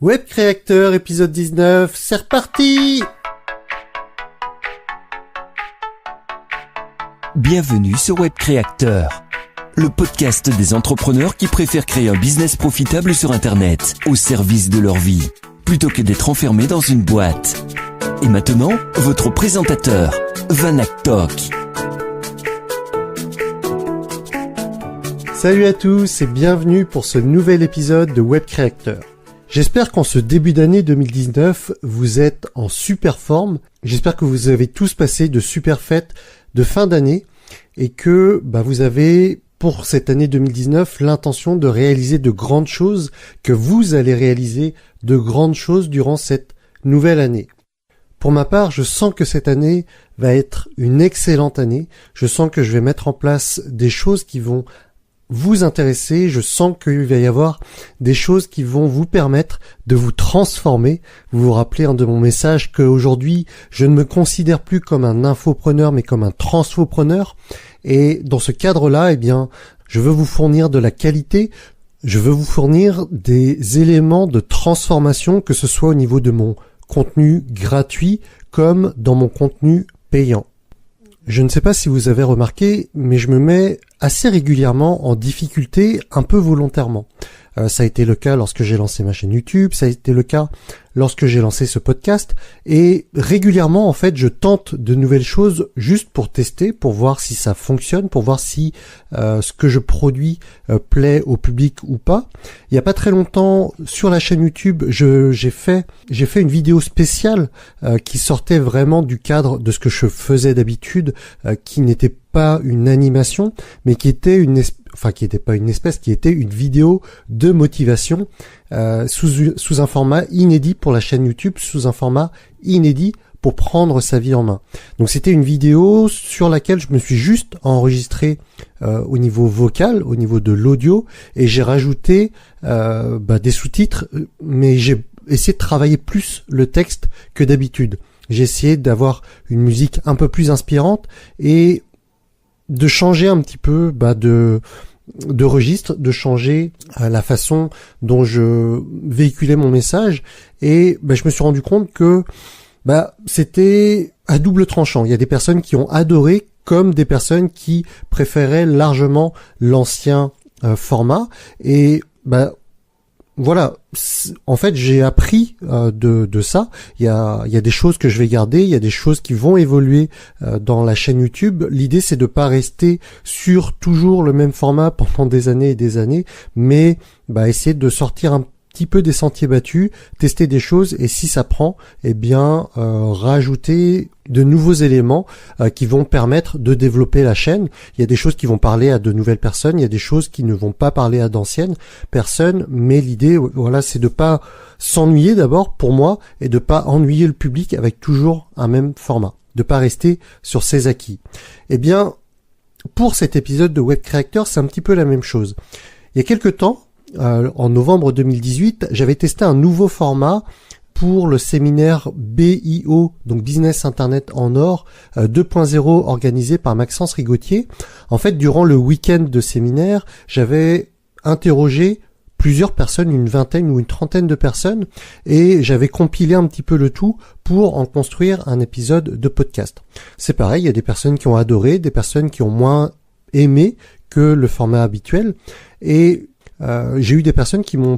Web Créateur, épisode 19, c'est reparti! Bienvenue sur Web Créateur, le podcast des entrepreneurs qui préfèrent créer un business profitable sur Internet, au service de leur vie, plutôt que d'être enfermés dans une boîte. Et maintenant, votre présentateur, Vanak Tok. Salut à tous et bienvenue pour ce nouvel épisode de Web Créateur. J'espère qu'en ce début d'année 2019, vous êtes en super forme. J'espère que vous avez tous passé de super fêtes de fin d'année et que vous avez, pour cette année 2019, l'intention de réaliser de grandes choses, que vous allez réaliser de grandes choses durant cette nouvelle année. Pour ma part, je sens que cette année va être une excellente année. Je sens que je vais mettre en place des choses qui vont vous intéresser. Je sens qu'il va y avoir des choses qui vont vous permettre de vous transformer. Vous vous rappelez de mon message qu'aujourd'hui, je ne me considère plus comme un infopreneur, mais comme un transfopreneur. Et dans ce cadre-là, je veux vous fournir de la qualité. Je veux vous fournir des éléments de transformation, que ce soit au niveau de mon contenu gratuit comme dans mon contenu payant. Je ne sais pas si vous avez remarqué, mais je me mets assez régulièrement en difficulté, un peu volontairement. Ça a été le cas lorsque j'ai lancé ma chaîne YouTube, ça a été le cas lorsque j'ai lancé ce podcast, et régulièrement, en fait, je tente de nouvelles choses juste pour tester, pour voir si ça fonctionne, pour voir si ce que je produis plaît au public ou pas. Il y a pas très longtemps, sur la chaîne YouTube, j'ai fait une vidéo spéciale qui sortait vraiment du cadre de ce que je faisais d'habitude, qui n'était pas une animation, mais qui était une vidéo de motivation sous un format inédit pour la chaîne YouTube, sous un format inédit pour prendre sa vie en main. Donc c'était une vidéo sur laquelle je me suis juste enregistré au niveau vocal, au niveau de l'audio, et j'ai rajouté des sous-titres, mais j'ai essayé de travailler plus le texte que d'habitude. J'ai essayé d'avoir une musique un peu plus inspirante et de changer un petit peu de registre, de changer la façon dont je véhiculais mon message, et je me suis rendu compte que c'était à double tranchant. Il y a des personnes qui ont adoré, comme des personnes qui préféraient largement l'ancien format, et voilà, en fait j'ai appris de ça. Il y a des choses que je vais garder, il y a des choses qui vont évoluer dans la chaîne YouTube. L'idée c'est de pas rester sur toujours le même format pendant des années et des années, mais essayer de sortir un petit peu des sentiers battus, tester des choses, et si ça prend, rajouter de nouveaux éléments qui vont permettre de développer la chaîne. Il y a des choses qui vont parler à de nouvelles personnes, il y a des choses qui ne vont pas parler à d'anciennes personnes, mais l'idée, c'est de pas s'ennuyer d'abord pour moi, et de pas ennuyer le public avec toujours un même format, de pas rester sur ses acquis. Pour cet épisode de Web Créateur, c'est un petit peu la même chose. Il y a quelque temps, en novembre 2018, j'avais testé un nouveau format pour le séminaire BIO, donc Business Internet en Or 2.0, organisé par Maxence Rigotier. En fait, durant le week-end de séminaire, j'avais interrogé plusieurs personnes, une vingtaine ou une trentaine de personnes, et j'avais compilé un petit peu le tout pour en construire un épisode de podcast. C'est pareil, il y a des personnes qui ont adoré, des personnes qui ont moins aimé que le format habituel, et j'ai eu des personnes qui m'ont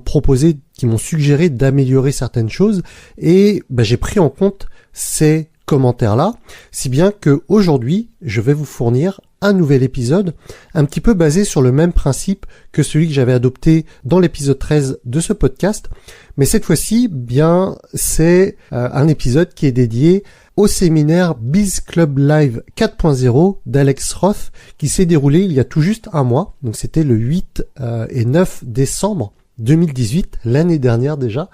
suggéré d'améliorer certaines choses, et j'ai pris en compte ces commentaires-là, si bien que aujourd'hui, je vais vous fournir un nouvel épisode, un petit peu basé sur le même principe que celui que j'avais adopté dans l'épisode 13 de ce podcast, mais cette fois-ci, c'est un épisode qui est dédié au séminaire Biz Club Live 4.0 d'Alex Roth, qui s'est déroulé il y a tout juste un mois. Donc c'était le 8 et 9 décembre 2018, l'année dernière déjà.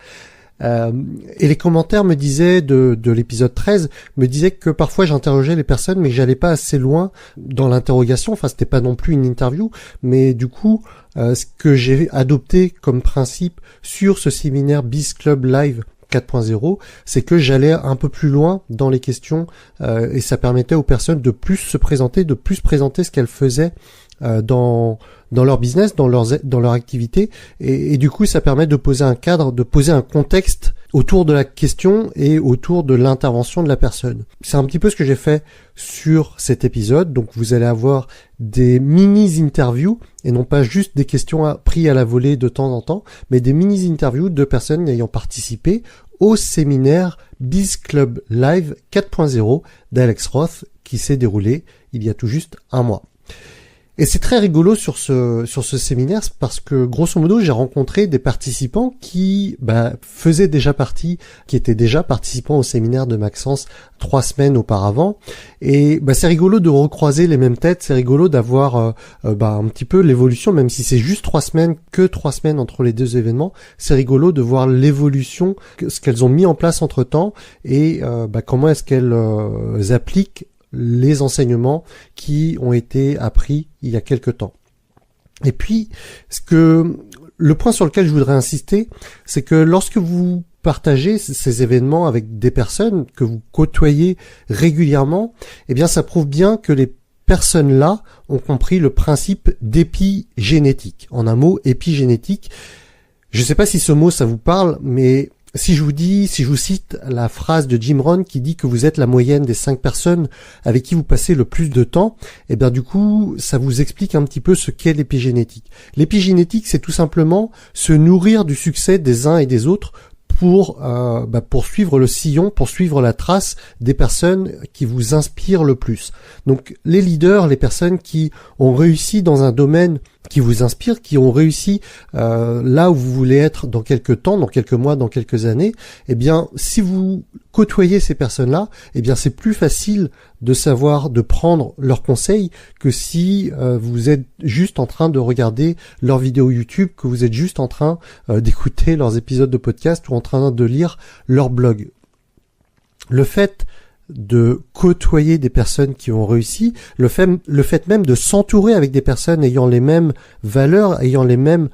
Et les commentaires me disaient de l'épisode 13 me disaient que parfois j'interrogeais les personnes, mais que j'allais pas assez loin dans l'interrogation. Enfin, c'était pas non plus une interview, mais du coup, ce que j'ai adopté comme principe sur ce séminaire Biz Club Live 4.0, c'est que j'allais un peu plus loin dans les questions et ça permettait aux personnes de plus se présenter, de plus présenter ce qu'elles faisaient dans leur business, dans leur activité, et du coup ça permet de poser un cadre, de poser un contexte autour de la question et autour de l'intervention de la personne. C'est un petit peu ce que j'ai fait sur cet épisode, donc vous allez avoir des mini-interviews et non pas juste des questions prises à la volée de temps en temps, mais des mini-interviews de personnes ayant participé au séminaire Biz Club Live 4.0 d'Alex Roth qui s'est déroulé il y a tout juste un mois. Et c'est très rigolo sur ce séminaire parce que grosso modo j'ai rencontré des participants qui faisaient déjà partie, qui étaient déjà participants au séminaire de Maxence 3 semaines auparavant. Et c'est rigolo de recroiser les mêmes têtes, c'est rigolo d'avoir un petit peu l'évolution, même si c'est juste 3 semaines, que 3 semaines entre les deux événements. C'est rigolo de voir l'évolution, ce qu'elles ont mis en place entre temps et comment est-ce qu'elles appliquent les enseignements qui ont été appris il y a quelque temps. Et puis, le point sur lequel je voudrais insister, c'est que lorsque vous partagez ces événements avec des personnes que vous côtoyez régulièrement, eh bien, ça prouve bien que les personnes-là ont compris le principe d'épigénétique. En un mot, épigénétique. Je ne sais pas si ce mot, ça vous parle, mais si je vous cite la phrase de Jim Rohn qui dit que vous êtes la moyenne des 5 personnes avec qui vous passez le plus de temps, et bien du coup, ça vous explique un petit peu ce qu'est l'épigénétique. L'épigénétique, c'est tout simplement se nourrir du succès des uns et des autres pour suivre le sillon, pour suivre la trace des personnes qui vous inspirent le plus. Donc les leaders, les personnes qui ont réussi dans un domaine qui vous inspire, qui ont réussi là où vous voulez être dans quelques temps, dans quelques mois, dans quelques années, eh bien si vous côtoyez ces personnes-là, eh bien c'est plus facile de savoir, de prendre leurs conseils que si vous êtes juste en train de regarder leurs vidéos YouTube, que vous êtes juste en train d'écouter leurs épisodes de podcast ou en train de lire leur blog. Le fait de côtoyer des personnes qui ont réussi, le fait même de s'entourer avec des personnes ayant les mêmes valeurs, ayant les mêmes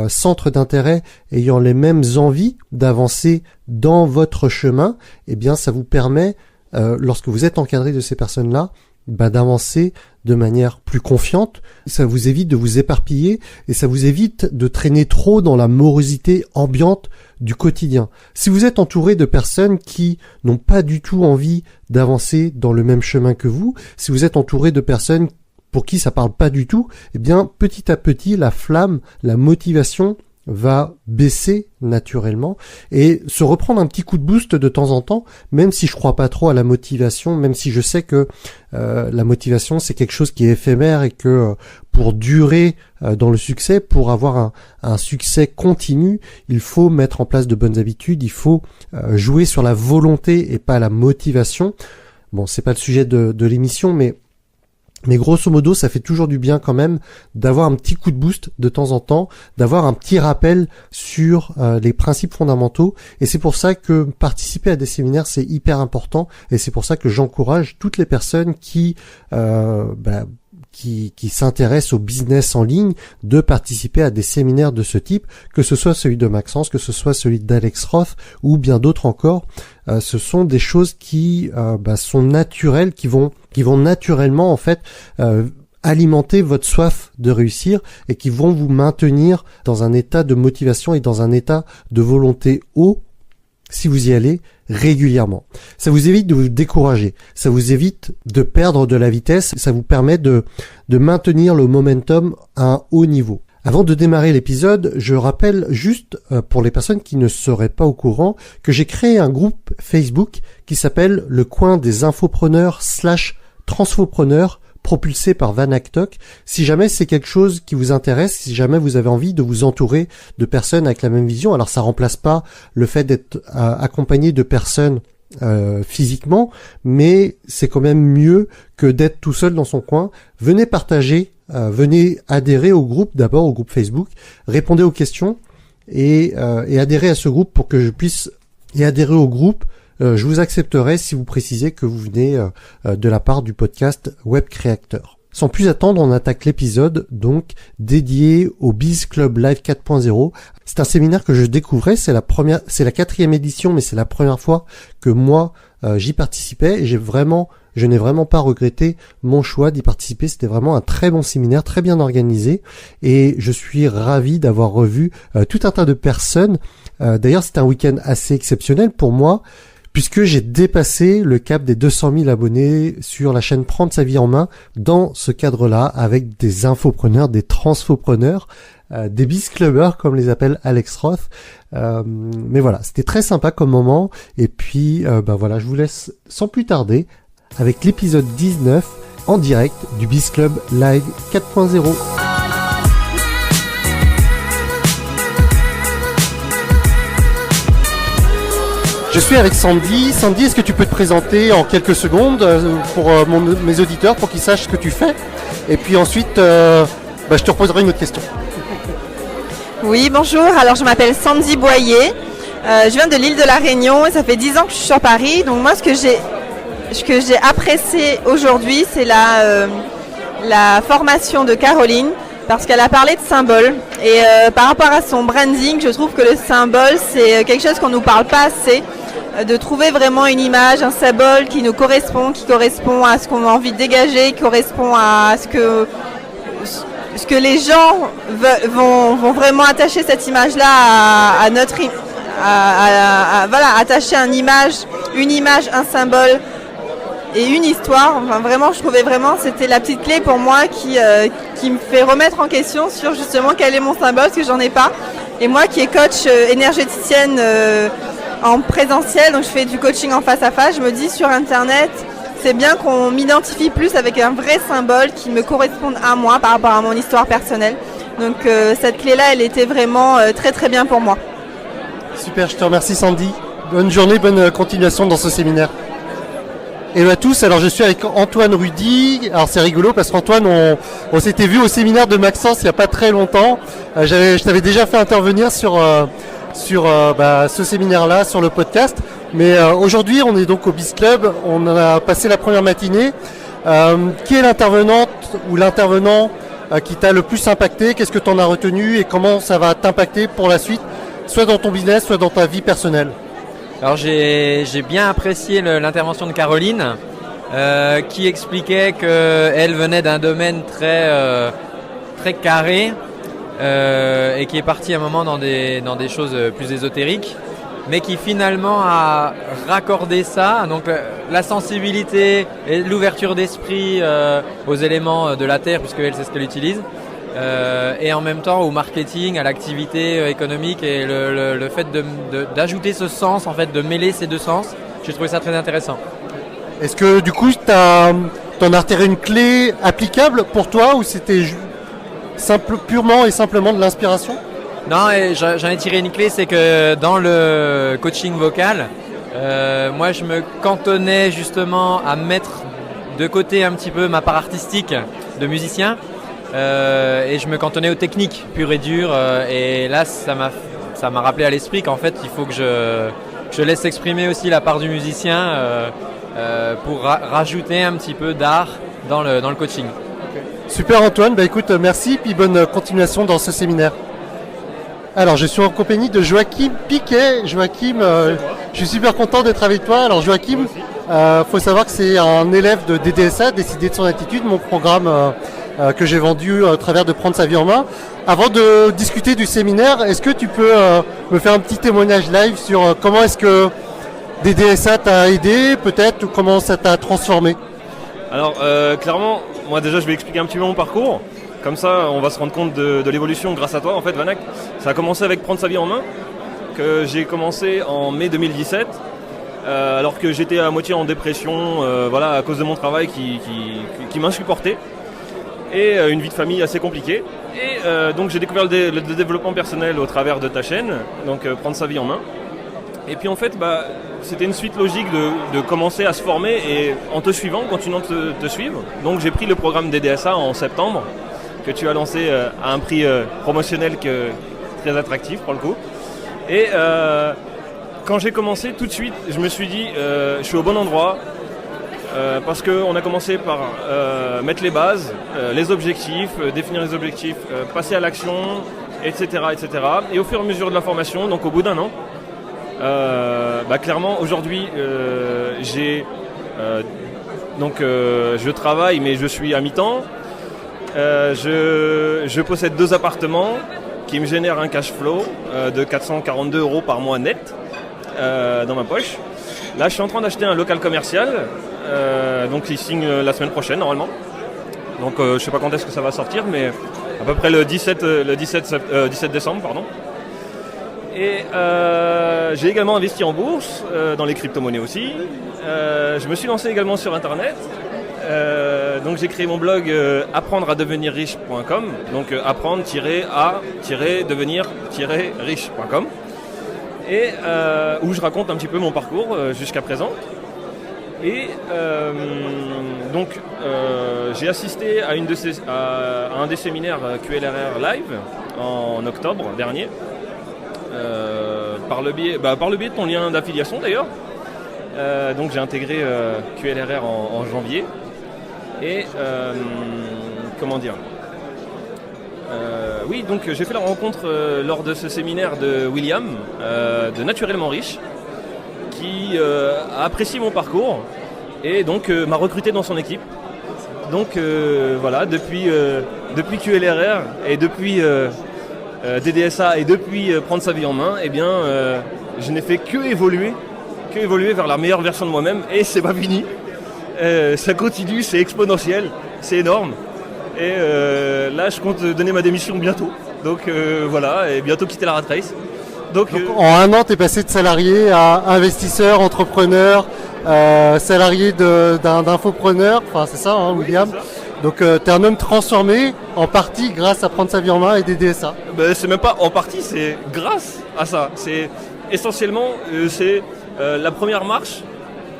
centres d'intérêt, ayant les mêmes envies d'avancer dans votre chemin, eh bien ça vous permet, lorsque vous êtes encadré de ces personnes-là, d'avancer de manière plus confiante. Ça vous évite de vous éparpiller et ça vous évite de traîner trop dans la morosité ambiante du quotidien. Si vous êtes entouré de personnes qui n'ont pas du tout envie d'avancer dans le même chemin que vous, si vous êtes entouré de personnes pour qui ça parle pas du tout, eh bien petit à petit la flamme, la motivation va baisser naturellement et se reprendre un petit coup de boost de temps en temps, même si je crois pas trop à la motivation, même si je sais que la motivation c'est quelque chose qui est éphémère et que pour durer dans le succès, pour avoir un succès continu, il faut mettre en place de bonnes habitudes, il faut jouer sur la volonté et pas la motivation. Bon, c'est pas le sujet de l'émission, mais grosso modo, ça fait toujours du bien quand même d'avoir un petit coup de boost de temps en temps, d'avoir un petit rappel sur les principes fondamentaux. Et c'est pour ça que participer à des séminaires, c'est hyper important. Et c'est pour ça que j'encourage toutes les personnes qui s'intéressent au business en ligne de participer à des séminaires de ce type, que ce soit celui de Maxence, que ce soit celui d'Alex Roth ou bien d'autres encore. Ce sont des choses qui sont naturelles, qui vont naturellement en fait alimenter votre soif de réussir et qui vont vous maintenir dans un état de motivation et dans un état de volonté haut si vous y allez régulièrement. Ça vous évite de vous décourager, ça vous évite de perdre de la vitesse, ça vous permet de maintenir le momentum à un haut niveau. Avant de démarrer l'épisode, je rappelle juste pour les personnes qui ne seraient pas au courant que j'ai créé un groupe Facebook qui s'appelle le coin des infopreneurs / transfopreneurs propulsé par Van Actok. Si jamais c'est quelque chose qui vous intéresse, si jamais vous avez envie de vous entourer de personnes avec la même vision, alors ça remplace pas le fait d'être accompagné de personnes physiquement, mais c'est quand même mieux que d'être tout seul dans son coin. Venez partager, venez adhérer au groupe, d'abord au groupe Facebook, répondez aux questions et adhérez à ce groupe pour que je puisse y adhérer au groupe. Je vous accepterai si vous précisez que vous venez de la part du podcast Web Créateur. Sans plus attendre, on attaque l'épisode donc dédié au Biz Club Live 4.0. C'est un séminaire que je découvrais, c'est la 4e édition, mais c'est la première fois que moi j'y participais et je n'ai vraiment pas regretté mon choix d'y participer. C'était vraiment un très bon séminaire, très bien organisé, et je suis ravi d'avoir revu tout un tas de personnes. D'ailleurs, c'était un week-end assez exceptionnel pour moi, puisque j'ai dépassé le cap des 200 000 abonnés sur la chaîne Prendre sa vie en main dans ce cadre-là, avec des infopreneurs, des transfopreneurs, des biz-clubbers comme les appelle Alex Roth. Mais voilà, c'était très sympa comme moment. Et puis, voilà, je vous laisse sans plus tarder avec l'épisode 19 en direct du Biz Club Live 4.0. Je suis avec Sandy. Sandy, est-ce que tu peux te présenter en quelques secondes pour mes auditeurs, pour qu'ils sachent ce que tu fais? Et puis ensuite, je te reposerai une autre question. Oui, bonjour. Alors, je m'appelle Sandy Boyer. Je viens de l'île de la Réunion et ça fait 10 ans que je suis sur Paris. Donc moi, ce que j'ai apprécié aujourd'hui, c'est la formation de Caroline, parce qu'elle a parlé de symboles. Et par rapport à son branding, je trouve que le symbole, c'est quelque chose qu'on ne nous parle pas assez. De trouver vraiment une image, un symbole qui nous correspond, qui correspond à ce qu'on a envie de dégager, qui correspond à ce que les gens vont vraiment attacher cette image-là à notre attacher une image, un symbole et une histoire. Enfin, vraiment, je trouvais vraiment c'était la petite clé pour moi qui me fait remettre en question sur justement quel est mon symbole, parce que j'en ai pas. Et moi qui est coach énergéticienne en présentiel, donc je fais du coaching en face à face, je me dis sur internet, c'est bien qu'on m'identifie plus avec un vrai symbole qui me corresponde à moi par rapport à mon histoire personnelle. Donc cette clé-là, elle était vraiment très très bien pour moi. Super, je te remercie Sandy. Bonne journée, bonne continuation dans ce séminaire. Hello à tous, alors je suis avec Antoine Rudy. Alors c'est rigolo parce qu'Antoine, on s'était vu au séminaire de Maxence il n'y a pas très longtemps. Je t'avais déjà fait intervenir sur ce séminaire-là, sur le podcast. Mais aujourd'hui, on est donc au Biz Club, on a passé la première matinée. Qui est l'intervenante ou l'intervenant qui t'a le plus impacté? Qu'est-ce que tu en as retenu et comment ça va t'impacter pour la suite, soit dans ton business, soit dans ta vie personnelle? Alors j'ai bien apprécié l'intervention de Caroline qui expliquait qu'elle venait d'un domaine très carré et qui est partie à un moment dans des choses plus ésotériques, mais qui finalement a raccordé ça, donc la sensibilité et l'ouverture d'esprit aux éléments de la Terre, puisque elle c'est ce qu'elle utilise, et en même temps au marketing, à l'activité économique, et le fait d'ajouter ce sens, en fait, de mêler ces deux sens, j'ai trouvé ça très intéressant. Est-ce que du coup t'en as retiré une clé applicable pour toi, ou c'était purement et simplement de l'inspiration? Non, j'en ai tiré une clé, c'est que dans le coaching vocal, moi je me cantonnais justement à mettre de côté un petit peu ma part artistique de musicien, et je me cantonnais aux techniques pures et dures, et là ça m'a rappelé à l'esprit qu'en fait il faut que je laisse exprimer aussi la part du musicien pour rajouter un petit peu d'art dans le coaching. Super Antoine, écoute, merci, puis bonne continuation dans ce séminaire. Alors je suis en compagnie de Joachim Piquet. Joachim, je suis super content d'être avec toi. Alors Joachim, faut savoir que c'est un élève de DDSA, Décider de son attitude, mon programme que j'ai vendu à travers de Prendre sa vie en main. Avant de discuter du séminaire, est-ce que tu peux me faire un petit témoignage live sur comment est-ce que DDSA t'a aidé, peut-être, ou comment ça t'a transformé? Alors clairement, moi déjà je vais expliquer un petit peu mon parcours. Comme ça, on va se rendre compte de l'évolution grâce à toi, en fait, Vanak. Ça a commencé avec Prendre sa vie en main, que j'ai commencé en mai 2017, alors que j'étais à moitié en dépression, à cause de mon travail qui m'insupportait, et une vie de famille assez compliquée. Et donc j'ai découvert le développement personnel au travers de ta chaîne, donc Prendre sa vie en main. Et puis en fait, c'était une suite logique de commencer à se former, et en te suivant, continuant de te suivre. Donc j'ai pris le programme DDSA en septembre, que tu as lancé à un prix promotionnel très attractif pour le coup. Et quand j'ai commencé, tout de suite, je me suis dit, je suis au bon endroit, parce qu'on a commencé par mettre les bases, les objectifs, définir les objectifs, passer à l'action, etc., etc. Et au fur et à mesure de la formation, donc au bout d'un an, clairement aujourd'hui je travaille mais je suis à mi-temps. Je possède 2 appartements qui me génèrent un cash flow de 442 € par mois net dans ma poche. Là, je suis en train d'acheter un local commercial, donc il signe la semaine prochaine normalement. Donc je sais pas quand est-ce que ça va sortir, mais à peu près le 17 décembre, pardon. Et j'ai également investi en bourse, dans les crypto-monnaies aussi. Je me suis lancé également sur Internet. Donc j'ai créé mon blog apprendre à devenir riche.com, donc apprendre-à-devenir-riche.com, et où je raconte un petit peu mon parcours jusqu'à présent. Et j'ai assisté à un des séminaires QLRR Live en octobre dernier, par le biais de ton lien d'affiliation d'ailleurs. Donc j'ai intégré QLRR en janvier. Et donc j'ai fait la rencontre lors de ce séminaire de William, de Naturellement Riche, qui a apprécié mon parcours et donc m'a recruté dans son équipe. Donc depuis QLRR et depuis DDSA et depuis prendre sa vie en main, je n'ai fait que évoluer vers la meilleure version de moi-même, et c'est pas fini. Ça continue, c'est exponentiel, c'est énorme. Et là, je compte donner ma démission bientôt. Donc et bientôt quitter la rat race. Donc en un an, tu es passé de salarié à investisseur, entrepreneur, salarié d'infopreneur, enfin c'est ça, hein, William. Oui, c'est ça. Donc tu es un homme transformé en partie grâce à prendre sa vie en main et d'aider ça. C'est même pas en partie, c'est grâce à ça. C'est essentiellement la première marche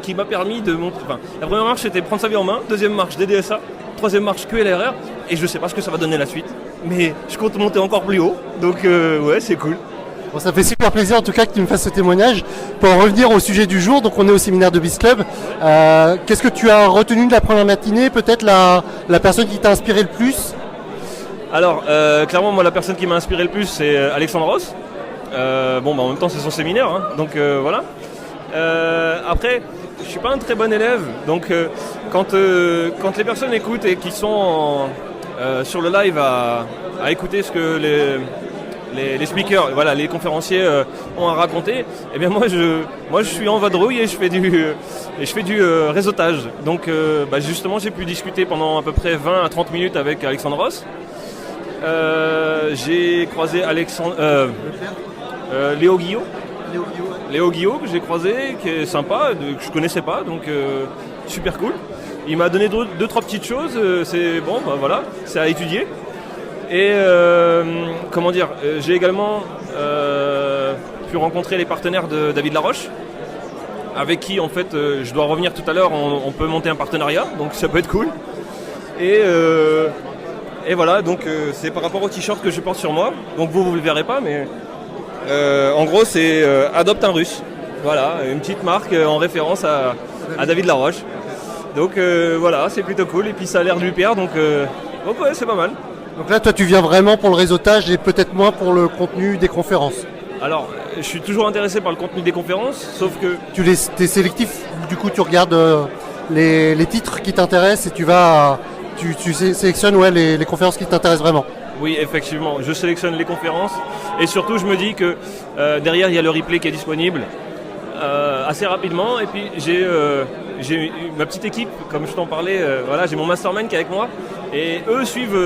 qui m'a permis de monter. Enfin, la première marche c'était prendre sa vie en main, deuxième marche DDSA, troisième marche QLRR, et je sais pas ce que ça va donner la suite, mais je compte monter encore plus haut, donc c'est cool. Bon, ça fait super plaisir en tout cas que tu me fasses ce témoignage. Pour en revenir au sujet du jour, donc on est au séminaire de Biz Club. Qu'est-ce que tu as retenu de la première matinée? Peut-être la personne qui t'a inspiré le plus? Alors clairement moi la personne qui m'a inspiré le plus c'est Alexandre Ross. En même temps c'est son séminaire, hein, donc voilà. Après, je suis pas un très bon élève, donc quand les personnes écoutent et qui sont sur le live à écouter ce que les speakers, les conférenciers ont à raconter, moi je suis en vadrouille et je fais du réseautage. Donc justement j'ai pu discuter pendant à peu près 20 à 30 minutes avec Alexandre Ross. J'ai croisé Léo Guillot que j'ai croisé, qui est sympa, que je connaissais pas, donc super cool. Il m'a donné 2-3 petites choses, c'est à étudier. Et j'ai également pu rencontrer les partenaires de David Laroche, avec qui en fait je dois revenir tout à l'heure, on peut monter un partenariat, donc ça peut être cool. Et voilà, donc c'est par rapport au t-shirt que je porte sur moi, donc vous le verrez pas, mais en gros c'est Adopte un Russe, voilà, une petite marque en référence à David Laroche. Donc c'est plutôt cool, et puis ça a l'air de lui plaire, donc c'est pas mal. Donc là toi tu viens vraiment pour le réseautage et peut-être moins pour le contenu des conférences. Alors je suis toujours intéressé par le contenu des conférences, sauf que... Tu es sélectif, du coup tu regardes les titres qui t'intéressent et tu sélectionnes les conférences qui t'intéressent vraiment. Oui, effectivement, je sélectionne les conférences et surtout je me dis que derrière il y a le replay qui est disponible assez rapidement, et puis j'ai ma petite équipe, comme je t'en parlais, j'ai mon mastermind qui est avec moi, et eux suivent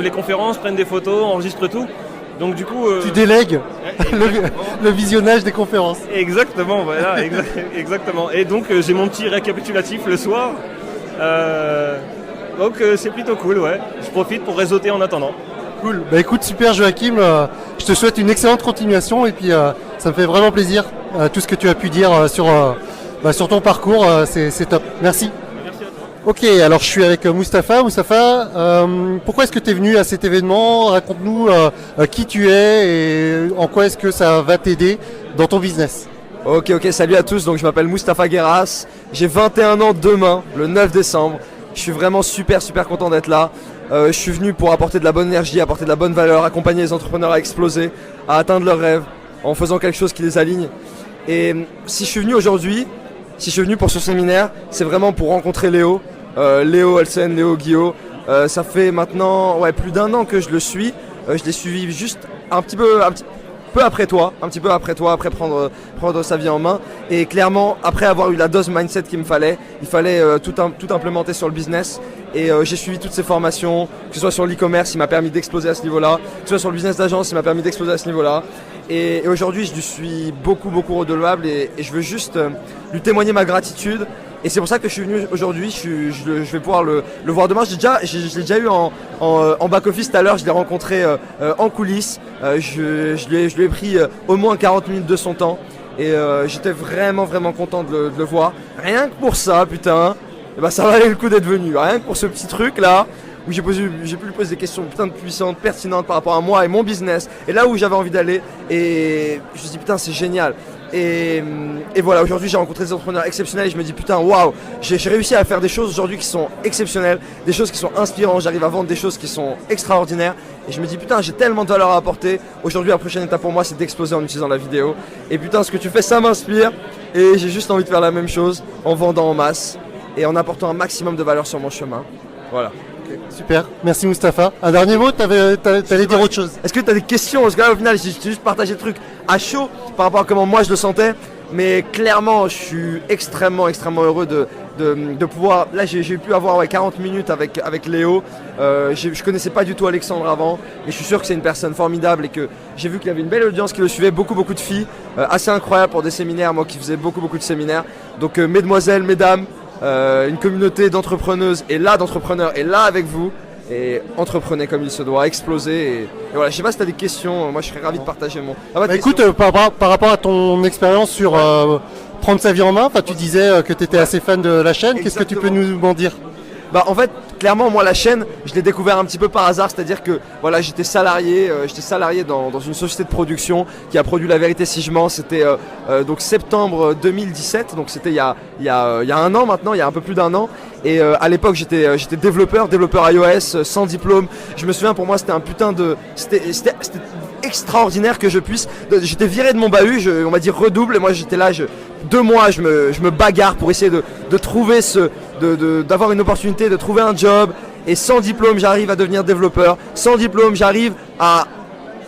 les conférences, prennent des photos, enregistrent tout. Donc du coup... Tu délègues le visionnage des conférences. Exactement, voilà, exactement. Et donc j'ai mon petit récapitulatif le soir. Donc c'est plutôt cool, ouais. Je profite pour réseauter en attendant. Cool. Bah écoute, super Joachim, je te souhaite une excellente continuation, et puis ça me fait vraiment plaisir tout ce que tu as pu dire sur ton parcours, c'est top. Merci. Merci à toi. Ok, alors je suis avec Moustapha. Moustapha, pourquoi est-ce que tu es venu à cet événement? Raconte-nous qui tu es et en quoi est-ce que ça va t'aider dans ton business. Ok, salut à tous, donc je m'appelle Moustapha Guerras, j'ai 21 ans demain, le 9 décembre. Je suis vraiment super content d'être là. Je suis venu pour apporter de la bonne énergie, apporter de la bonne valeur, accompagner les entrepreneurs à exploser, à atteindre leurs rêves, en faisant quelque chose qui les aligne. Et si je suis venu aujourd'hui, si je suis venu pour ce séminaire, c'est vraiment pour rencontrer Léo, Léo Olsen, Léo Guillot. Ça fait maintenant plus d'1 an que je le suis. Je l'ai suivi juste un petit peu après toi, après prendre sa vie en main. Et clairement, après avoir eu la dose mindset qu'il me fallait, il fallait tout implémenter sur le business. Et j'ai suivi toutes ces formations, que ce soit sur l'e-commerce, il m'a permis d'exploser à ce niveau-là, que ce soit sur le business d'agence, il m'a permis d'exploser à ce niveau-là. Et aujourd'hui, je lui suis beaucoup redevable et je veux juste lui témoigner ma gratitude. Et c'est pour ça que je suis venu aujourd'hui, je vais pouvoir le voir demain. Je l'ai déjà eu en back-office tout à l'heure, je l'ai rencontré en coulisses. Je lui ai pris au moins 40 minutes de son temps. Et j'étais vraiment content de le voir. Rien que pour ça, putain, et ben ça valait le coup d'être venu. Rien que pour ce petit truc là, où j'ai pu lui poser des questions putain de puissantes, pertinentes par rapport à moi et mon business. Et là où j'avais envie d'aller. Et je me suis dit putain c'est génial. Et voilà, aujourd'hui j'ai rencontré des entrepreneurs exceptionnels et je me dis putain waouh, j'ai réussi à faire des choses aujourd'hui qui sont exceptionnelles, des choses qui sont inspirantes, j'arrive à vendre des choses qui sont extraordinaires et je me dis putain j'ai tellement de valeur à apporter. Aujourd'hui la prochaine étape pour moi c'est d'exploser en utilisant la vidéo et putain ce que tu fais ça m'inspire et j'ai juste envie de faire la même chose en vendant en masse et en apportant un maximum de valeur sur mon chemin. Voilà. Super, merci Moustapha. Un dernier mot, t'allais dire autre chose. Est-ce que tu as des questions? Parce que là au final j'ai juste partagé le truc à chaud par rapport à comment moi je le sentais. Mais clairement je suis extrêmement heureux de pouvoir. Là j'ai pu avoir 40 minutes avec Léo. Je connaissais pas du tout Alexandre avant. Et je suis sûr que c'est une personne formidable et que j'ai vu qu'il y avait une belle audience qui le suivait, beaucoup de filles. Assez incroyable pour des séminaires, moi qui faisais beaucoup de séminaires. Donc mesdemoiselles, mesdames, une communauté d'entrepreneuses et là d'entrepreneurs est là avec vous et entreprenez comme il se doit, explosez et voilà, je sais pas si tu as des questions, moi je serais ravi de partager mon... Écoute, par rapport à ton expérience sur prendre sa vie en main, tu disais que tu étais assez fan de la chaîne, qu'est-ce que tu peux nous en dire? En fait, clairement, moi, la chaîne, je l'ai découvert un petit peu par hasard, c'est-à-dire que voilà, j'étais salarié dans une société de production qui a produit La Vérité si je mens. C'était donc septembre 2017, donc c'était il y a 1 an maintenant, il y a un peu plus d'1 an. Et à l'époque, j'étais développeur iOS, sans diplôme. Je me souviens, pour moi, c'était un putain de... C'était extraordinaire que je puisse... J'étais viré de mon bahut, on m'a dit redouble, et moi j'étais là, 2 mois, je me bagarre pour essayer de trouver d'avoir une opportunité, de trouver un job. Et sans diplôme, j'arrive à devenir développeur. Sans diplôme, j'arrive à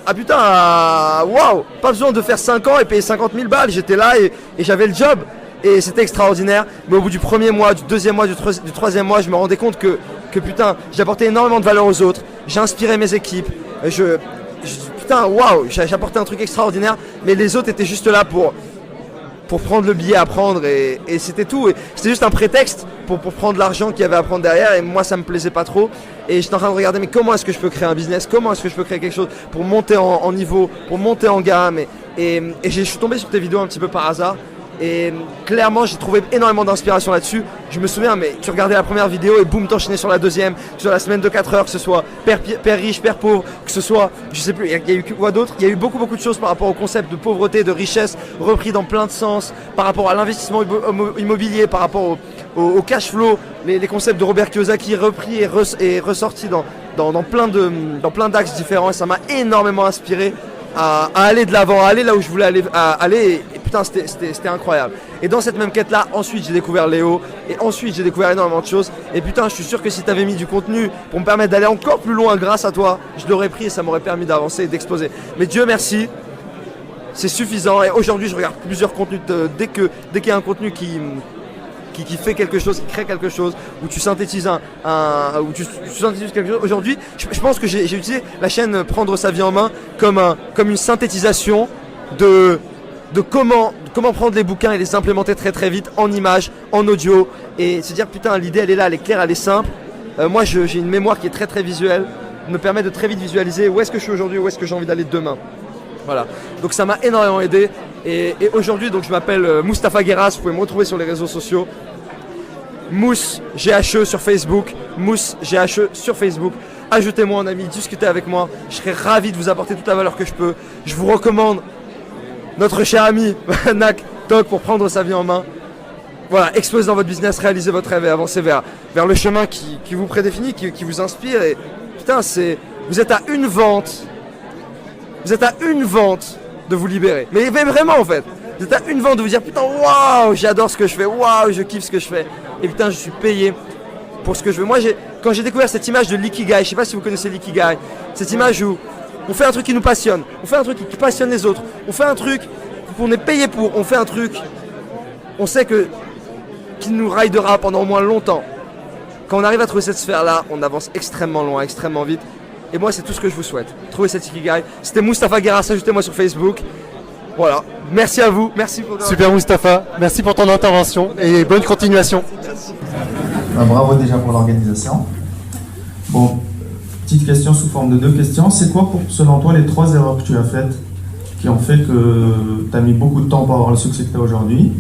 waouh, pas besoin de faire 5 ans et payer 50 000 balles. J'étais là et j'avais le job. Et c'était extraordinaire. Mais au bout du 1er mois, du 2e mois, du 3e mois, je me rendais compte que putain, j'apportais énormément de valeur aux autres. J'inspirais mes équipes. Putain, waouh, j'apportais un truc extraordinaire. Mais les autres étaient juste là pour prendre le billet à prendre et c'était tout. Et c'était juste un prétexte pour prendre l'argent qu'il y avait à prendre derrière et moi ça me plaisait pas trop. Et j'étais en train de regarder mais comment est-ce que je peux créer un business, comment est-ce que je peux créer quelque chose pour monter en niveau, pour monter en gamme. Et je suis tombé sur tes vidéos un petit peu par hasard. Et clairement j'ai trouvé énormément d'inspiration là-dessus. Je me souviens, mais tu regardais la première vidéo et boum, t'enchaînais sur la deuxième, sur la semaine de 4 heures, que ce soit père riche, père pauvre, que ce soit, je sais plus, il y a eu quoi d'autre. Il y a eu beaucoup de choses par rapport au concept de pauvreté, de richesse, repris dans plein de sens, par rapport à l'investissement immobilier, par rapport au cash flow, les concepts de Robert Kiyosaki repris et ressortis dans plein d'axes différents. Et ça m'a énormément inspiré à aller de l'avant, à aller là où je voulais aller. Et putain, c'était incroyable. Et dans cette même quête là, ensuite j'ai découvert Léo et ensuite j'ai découvert énormément de choses. Et putain, je suis sûr que si t'avais mis du contenu pour me permettre d'aller encore plus loin grâce à toi, je l'aurais pris et ça m'aurait permis d'avancer et d'exploser. Mais Dieu merci, c'est suffisant. Et aujourd'hui je regarde plusieurs contenus dès qu'il y a un contenu qui fait quelque chose, qui crée quelque chose, où tu synthétises où tu synthétises quelque chose. Aujourd'hui, je pense que j'ai utilisé la chaîne Prendre sa vie en main comme une synthétisation de comment prendre les bouquins et les implémenter très vite en images, en audio et se dire putain l'idée elle est là, elle est claire, elle est simple. Moi j'ai une mémoire qui est très visuelle, me permet de très vite visualiser où est-ce que je suis aujourd'hui, où est-ce que j'ai envie d'aller demain. Voilà, donc ça m'a énormément aidé et aujourd'hui donc je m'appelle Moustapha Guerras, vous pouvez me retrouver sur les réseaux sociaux. Mousse GHE sur Facebook, Mousse GHE sur Facebook. Ajoutez-moi en ami, discutez avec moi, je serai ravi de vous apporter toute la valeur que je peux. Je vous recommande notre cher ami Vanak TikTok pour prendre sa vie en main. Voilà, explosez dans votre business, réalisez votre rêve et avancez vers le chemin qui vous prédéfinit, qui vous inspire. Et putain, vous êtes à une vente. Vous êtes à une vente de vous libérer. Mais vraiment en fait. Vous êtes à une vente de vous dire putain, waouh, j'adore ce que je fais, waouh, je kiffe ce que je fais. Et putain, je suis payé pour ce que je veux. Moi, quand j'ai découvert cette image de l'ikigai, je sais pas si vous connaissez l'ikigai, cette image où on fait un truc qui nous passionne, on fait un truc qui passionne les autres, on fait un truc qu'on est payé pour, on fait un truc, on sait qu'il nous ridera pendant au moins longtemps. Quand on arrive à trouver cette sphère-là, on avance extrêmement loin, extrêmement vite. Et moi, c'est tout ce que je vous souhaite. Trouver cette ikigai. C'était Moustapha Guerras, ajoutez-moi sur Facebook. Voilà. Merci à vous. Merci pour... Super Moustapha, merci pour ton intervention et bonne continuation. Bravo déjà pour l'organisation. Bon, petite question sous forme de 2 questions. C'est quoi, selon toi, les 3 erreurs que tu as faites qui ont fait que tu as mis beaucoup de temps pour avoir le succès que tu as aujourd'hui?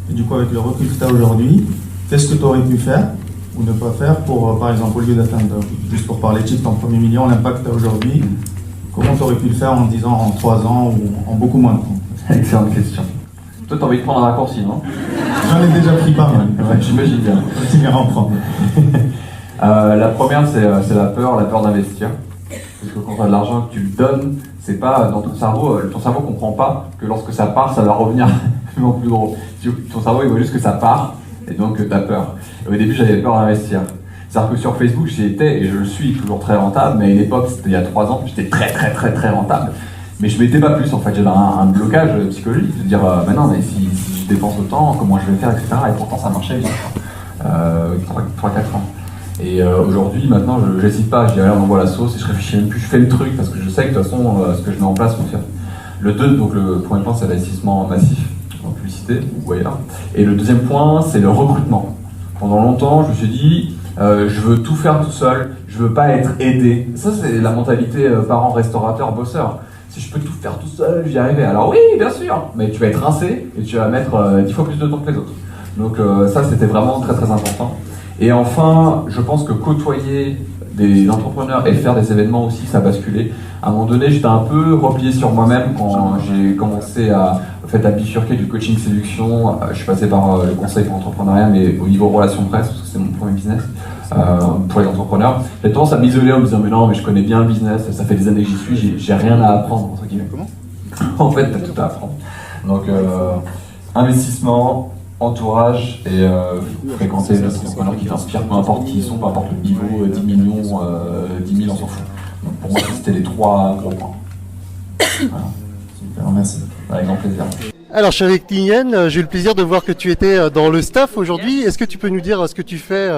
Et du coup, avec le recul que tu as aujourd'hui, qu'est-ce que tu aurais pu faire ou ne pas faire pour, par exemple, au lieu d'atteindre, juste pour parler cheap, ton premier million, l'impact que tu as aujourd'hui, comment tu aurais pu le faire en disant en 3 ans ou en beaucoup moins de temps? Excellente question. Toi, t'as envie de prendre un raccourci, non? J'en ai déjà pris pas mal. Ouais, j'imagine bien. Tu m'y reprendre. La première, c'est la peur d'investir. Parce que quand tu as de l'argent que tu le donnes, c'est pas dans ton cerveau comprend pas que lorsque ça part, ça va revenir en plus gros. Ton cerveau, il voit juste que ça part, et donc tu as peur. Et au début, j'avais peur d'investir. C'est-à-dire que sur Facebook, j'y étais, et je le suis toujours très rentable, mais à l'époque, c'était il y a 3 ans, j'étais très rentable. Mais je mettais pas plus en fait, j'avais un blocage psychologique de dire mais non, mais si je dépense autant, comment je vais faire, etc. Et pourtant ça marchait bien, 3-4 ans. Et aujourd'hui, maintenant, je n'hésite pas, je dis allez, on envoie la sauce et je réfléchis même plus, je fais le truc parce que je sais que de toute façon, ce que je mets en place fonctionne. Le 2, donc le premier point, c'est l'investissement massif en publicité ou ailleurs. Et le deuxième point, c'est le recrutement. Pendant longtemps, je me suis dit, je veux tout faire tout seul, je veux pas être aidé. Ça, c'est la mentalité parent, restaurateur, bosseur. Si je peux tout faire tout seul, j'y arriverai. Alors oui, bien sûr, mais tu vas être rincé et tu vas mettre 10 fois plus de temps que les autres. Donc ça, c'était vraiment très important. Et enfin, je pense que côtoyer des entrepreneurs et faire des événements aussi, ça a basculé. À un moment donné, j'étais un peu replié sur moi-même quand j'ai commencé à bifurquer du coaching séduction. Je suis passé par le conseil pour l'entrepreneuriat, mais au niveau relations presse, parce que c'est mon premier business pour les entrepreneurs. J'ai tendance à m'isoler en me disant mais non, mais je connais bien le business, ça fait des années que j'y suis, j'ai rien à apprendre. Entre guillemets. Comment? En fait, t'as tout à apprendre. Donc, investissement, entourage et fréquenter les entrepreneurs qui t'inspirent, peu importe qui ils sont, peu importe le niveau, 10 millions, 10 000, on s'en fout. Donc pour moi, c'était les 3 gros points. Voilà. Super, merci. Avec grand plaisir. Alors, Chérik Tignen, j'ai eu le plaisir de voir que tu étais dans le staff aujourd'hui. Est-ce que tu peux nous dire ce que tu fais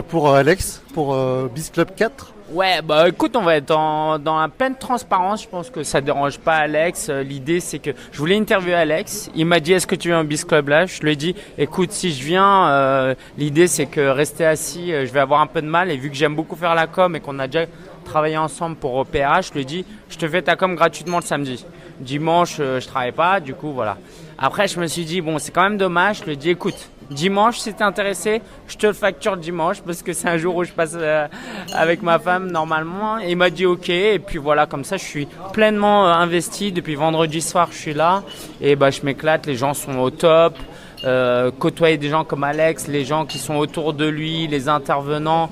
pour Alex, pour Biz Club 4? Ouais, bah écoute, on va être dans la pleine transparence. Je pense que ça dérange pas Alex. L'idée, c'est que je voulais interviewer Alex. Il m'a dit, est-ce que tu viens au Biz Club là? Je lui ai dit, écoute, si je viens, l'idée, c'est que rester assis, je vais avoir un peu de mal. Et vu que j'aime beaucoup faire la com et qu'on a déjà travaillé ensemble pour PRH, je lui ai dit, je te fais ta com gratuitement le samedi. Dimanche, je travaille pas, du coup, voilà. Après, je me suis dit, bon, c'est quand même dommage. Je lui ai dit, écoute, dimanche, si t'es intéressé, je te le facture dimanche parce que c'est un jour où je passe avec ma femme normalement. Et il m'a dit ok. Et puis voilà, comme ça, je suis pleinement investi. Depuis vendredi soir, je suis là et bah je m'éclate. Les gens sont au top. Côtoyer des gens comme Alex, les gens qui sont autour de lui, les intervenants.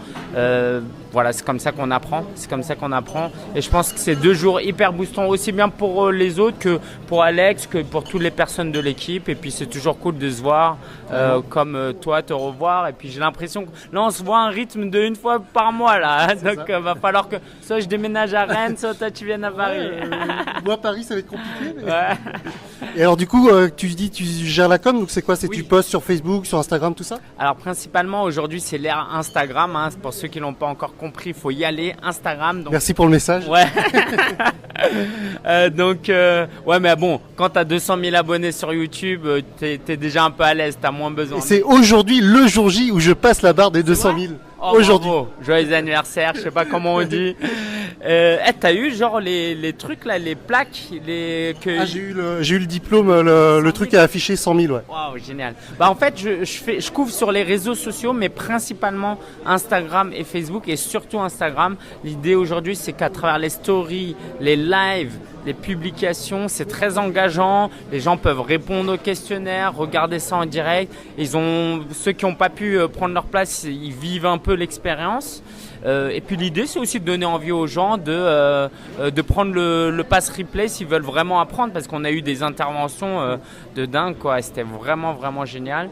Voilà, c'est comme ça qu'on apprend. C'est comme ça qu'on apprend. Et je pense que c'est 2 jours hyper boostants, aussi bien pour les autres que pour Alex, que pour toutes les personnes de l'équipe. Et puis c'est toujours cool de se voir, comme toi, te revoir. Et puis j'ai l'impression que là, on se voit un rythme de 1 fois par mois là. Donc va falloir que soit je déménage à Rennes, soit toi tu viennes à Paris. Moi, Paris, ça va être compliqué. Mais... Ouais. Et alors du coup, tu dis tu gères la com, donc c'est quoi? C'est Oui. Tu postes sur Facebook, sur Instagram, tout ça? Alors principalement aujourd'hui c'est l'ère Instagram, hein. Pour ceux qui l'ont pas encore compris, il faut y aller, Instagram. Donc... Merci pour le message. Ouais. Ouais, mais bon, quand tu as 200 000 abonnés sur YouTube, t'es déjà un peu à l'aise, t'as moins besoin. Et c'est aujourd'hui le jour J où je passe la barre des 200 000. Oh, aujourd'hui. bravo. Joyeux anniversaire, je sais pas comment on dit. T'as eu genre les trucs là, les plaques, J'ai eu le diplôme, le truc a affiché 100 000, ouais. Waouh, Waouh, génial. Bah en fait, je couvre sur les réseaux sociaux, mais principalement Instagram et Facebook, et surtout Instagram. L'idée aujourd'hui, c'est qu'à travers les stories, les lives, les publications, c'est très engageant. Les gens peuvent répondre aux questionnaires, regarder ça en direct. Ceux qui n'ont pas pu prendre leur place, ils vivent un peu l'expérience. Et puis l'idée, c'est aussi de donner envie aux gens de prendre le pass replay s'ils veulent vraiment apprendre, parce qu'on a eu des interventions de dingue, quoi. C'était vraiment, vraiment génial.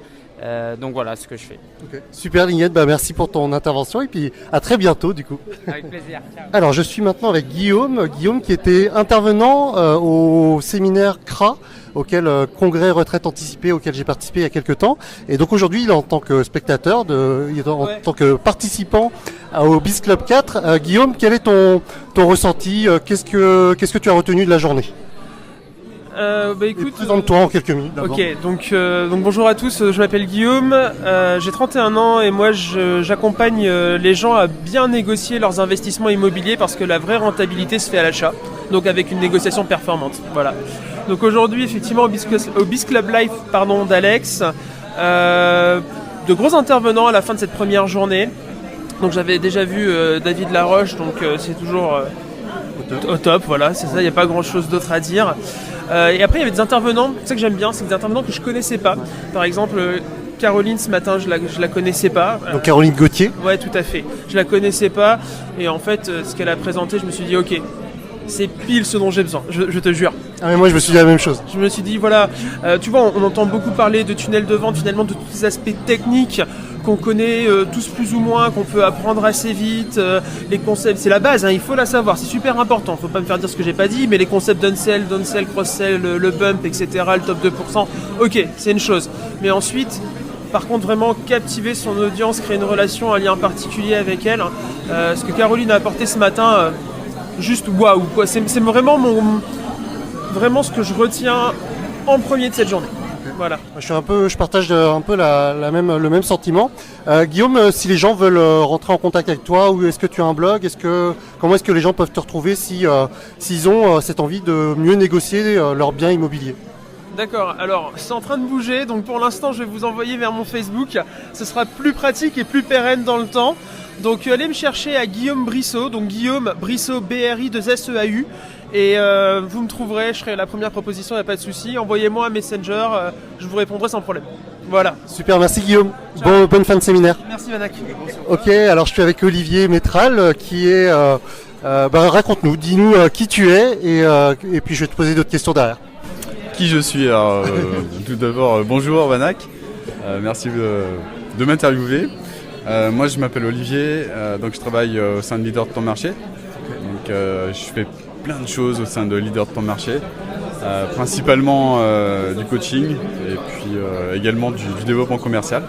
Donc voilà ce que je fais. Okay. Super Lignette, merci pour ton intervention et puis à très bientôt du coup. Avec plaisir. Ciao. Alors je suis maintenant avec Guillaume qui était intervenant au séminaire CRA, auquel congrès retraite anticipée auquel j'ai participé il y a quelques temps, et donc aujourd'hui il est en tant que spectateur, en tant que participant au Biz Club 4. Guillaume, quel est ton ressenti, qu'est-ce que tu as retenu de la journée? Écoute, présente-toi en quelques minutes d'abord. Ok, donc bonjour à tous, je m'appelle Guillaume, j'ai 31 ans et moi j'accompagne les gens à bien négocier leurs investissements immobiliers, parce que la vraie rentabilité se fait à l'achat, donc avec une négociation performante. Voilà. Donc aujourd'hui effectivement au Biz Club Live d'Alex, de gros intervenants à la fin de cette première journée. Donc j'avais déjà vu David Laroche, donc c'est toujours au top, voilà, c'est ça, il n'y a pas grand chose d'autre à dire. Et après il y avait des intervenants, c'est ça que j'aime bien, c'est des intervenants que je connaissais pas. Par exemple Caroline ce matin, je la connaissais pas. Donc Caroline Gauthier. Ouais, tout à fait. Je la connaissais pas, et en fait ce qu'elle a présenté, je me suis dit ok, c'est pile ce dont j'ai besoin, je te jure. Ah mais moi je me suis dit la même chose. Je me suis dit voilà, tu vois, on entend beaucoup parler de tunnels de vente, finalement de tous les aspects techniques qu'on connaît tous plus ou moins, qu'on peut apprendre assez vite, les concepts, c'est la base, il faut la savoir, c'est super important, faut pas me faire dire ce que j'ai pas dit, mais les concepts downsell, cross-sell, le bump, etc., le top 2%, ok, c'est une chose. Mais ensuite, par contre, vraiment captiver son audience, créer une relation, un lien particulier avec elle, ce que Caroline a apporté ce matin, juste waouh, quoi, c'est vraiment vraiment ce que je retiens en premier de cette journée. Voilà. Je partage un peu le même sentiment. Guillaume, si les gens veulent rentrer en contact avec toi, ou est-ce que tu as un blog, comment est-ce que les gens peuvent te retrouver s'ils ont cette envie de mieux négocier leurs biens immobiliers? D'accord, alors c'est en train de bouger, donc pour l'instant je vais vous envoyer vers mon Facebook, ce sera plus pratique et plus pérenne dans le temps. Donc allez me chercher à Guillaume Brissot, donc Guillaume Brissot BRI2SEAU, et vous me trouverez, je serai la première proposition, il n'y a pas de souci. Envoyez-moi un Messenger, je vous répondrai sans problème. Voilà. Super, merci Guillaume. Bonne fin de séminaire. Merci Vanak. Ok, alors je suis avec Olivier Métral qui est... raconte-nous, dis-nous qui tu es et puis je vais te poser d'autres questions derrière. Qui je suis? Alors, tout d'abord, bonjour Vanak, merci de m'interviewer. Moi je m'appelle Olivier, donc je travaille au sein de Leader de ton marché. Donc je fais plein de choses au sein de Leader de ton marché, principalement du coaching et puis également du développement commercial.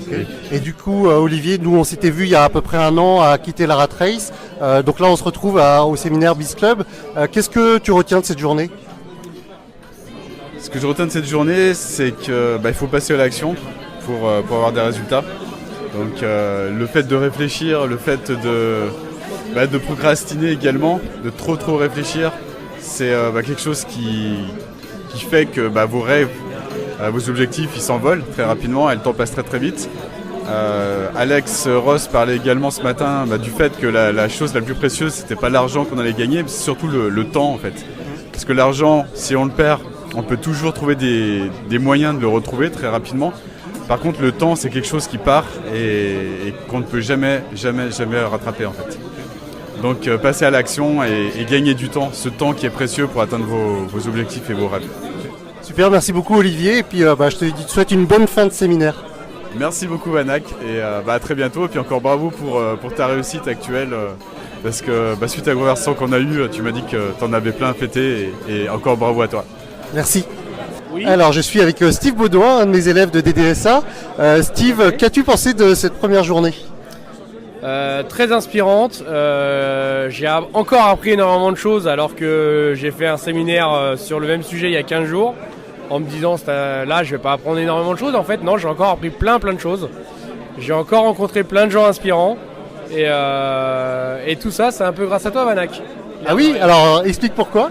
Okay. Et du coup Olivier, nous on s'était vu il y a à peu près un an à quitter la Rat Race, donc là on se retrouve au séminaire Biz Club. Qu'est-ce que tu retiens de cette journée? Ce que je retiens de cette journée, c'est que il faut passer à l'action pour avoir des résultats. Donc le fait de réfléchir, le fait de procrastiner également, de trop réfléchir, c'est quelque chose qui fait que vos rêves, vos objectifs, ils s'envolent très rapidement et le temps passe très vite. Alex Ross parlait également ce matin du fait que la chose la plus précieuse, c'était pas l'argent qu'on allait gagner, mais c'est surtout le temps en fait. Parce que l'argent, si on le perd, on peut toujours trouver des moyens de le retrouver très rapidement. Par contre, le temps, c'est quelque chose qui part et qu'on ne peut jamais rattraper en fait. Donc, passer à l'action et gagner du temps, ce temps qui est précieux pour atteindre vos objectifs et vos rêves. Super, merci beaucoup Olivier, et puis je te souhaite une bonne fin de séminaire. Merci beaucoup Vanak, et à très bientôt, et puis encore bravo pour ta réussite actuelle, parce que suite à la conversation qu'on a eue, tu m'as dit que tu en avais plein à fêter, et encore bravo à toi. Merci. Oui. Alors je suis avec Steve Baudouin, un de mes élèves de DDSA. Steve, qu'as-tu pensé de cette première journée ? Très inspirante. J'ai encore appris énormément de choses alors que j'ai fait un séminaire sur le même sujet il y a 15 jours en me disant là je vais pas apprendre énormément de choses. En fait non, j'ai encore appris plein de choses. J'ai encore rencontré plein de gens inspirants et tout ça c'est un peu grâce à toi Vanak. Ah oui, alors explique pourquoi.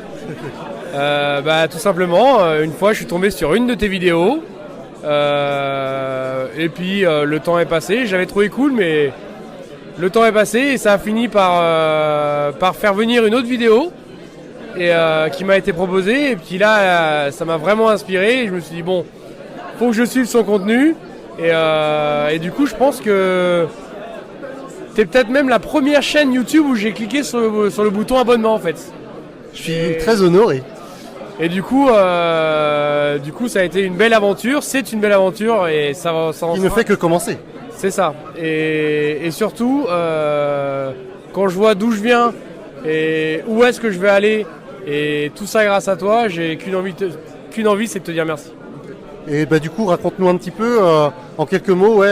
Tout simplement, une fois je suis tombé sur une de tes vidéos et puis le temps est passé, j'avais trouvé cool mais le temps est passé et ça a fini par faire venir une autre vidéo et qui m'a été proposée et puis là ça m'a vraiment inspiré et je me suis dit bon, faut que je suive son contenu et du coup je pense que t'es peut-être même la première chaîne YouTube où j'ai cliqué sur le bouton abonnement en fait. Je suis très honoré. Et du coup, ça a été une belle aventure. C'est une belle aventure et ça Qui ne fait que commencer. C'est ça. Et surtout, quand je vois d'où je viens et où est-ce que je vais aller et tout ça grâce à toi, j'ai qu'une envie, c'est de te dire merci. Et du coup, raconte-nous un petit peu, en quelques mots,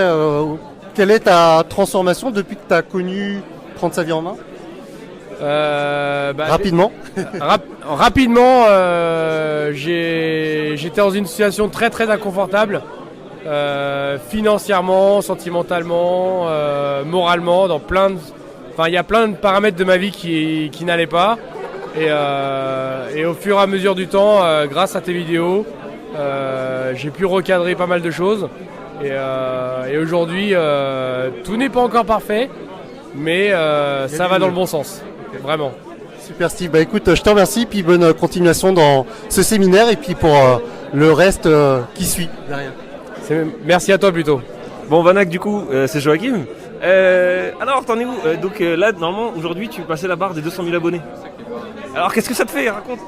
quelle est ta transformation depuis que tu as connu Prendre sa vie en main ? Rapidement. Rapidement, j'étais dans une situation très très inconfortable, financièrement, sentimentalement, moralement, il y a plein de paramètres de ma vie qui n'allaient pas. Et au fur et à mesure du temps, grâce à tes vidéos, j'ai pu recadrer pas mal de choses. Et aujourd'hui, tout n'est pas encore parfait, mais ça va dans le bon sens. Vraiment. Super Steve, écoute, je te remercie, puis bonne continuation dans ce séminaire et puis pour le reste qui suit derrière. Merci à toi plutôt. Bon Vanak, du coup, c'est Joachim. Alors, t'en es où là, normalement, aujourd'hui, tu passais la barre des 200 000 abonnés. Alors, qu'est-ce que ça te fait ? Raconte.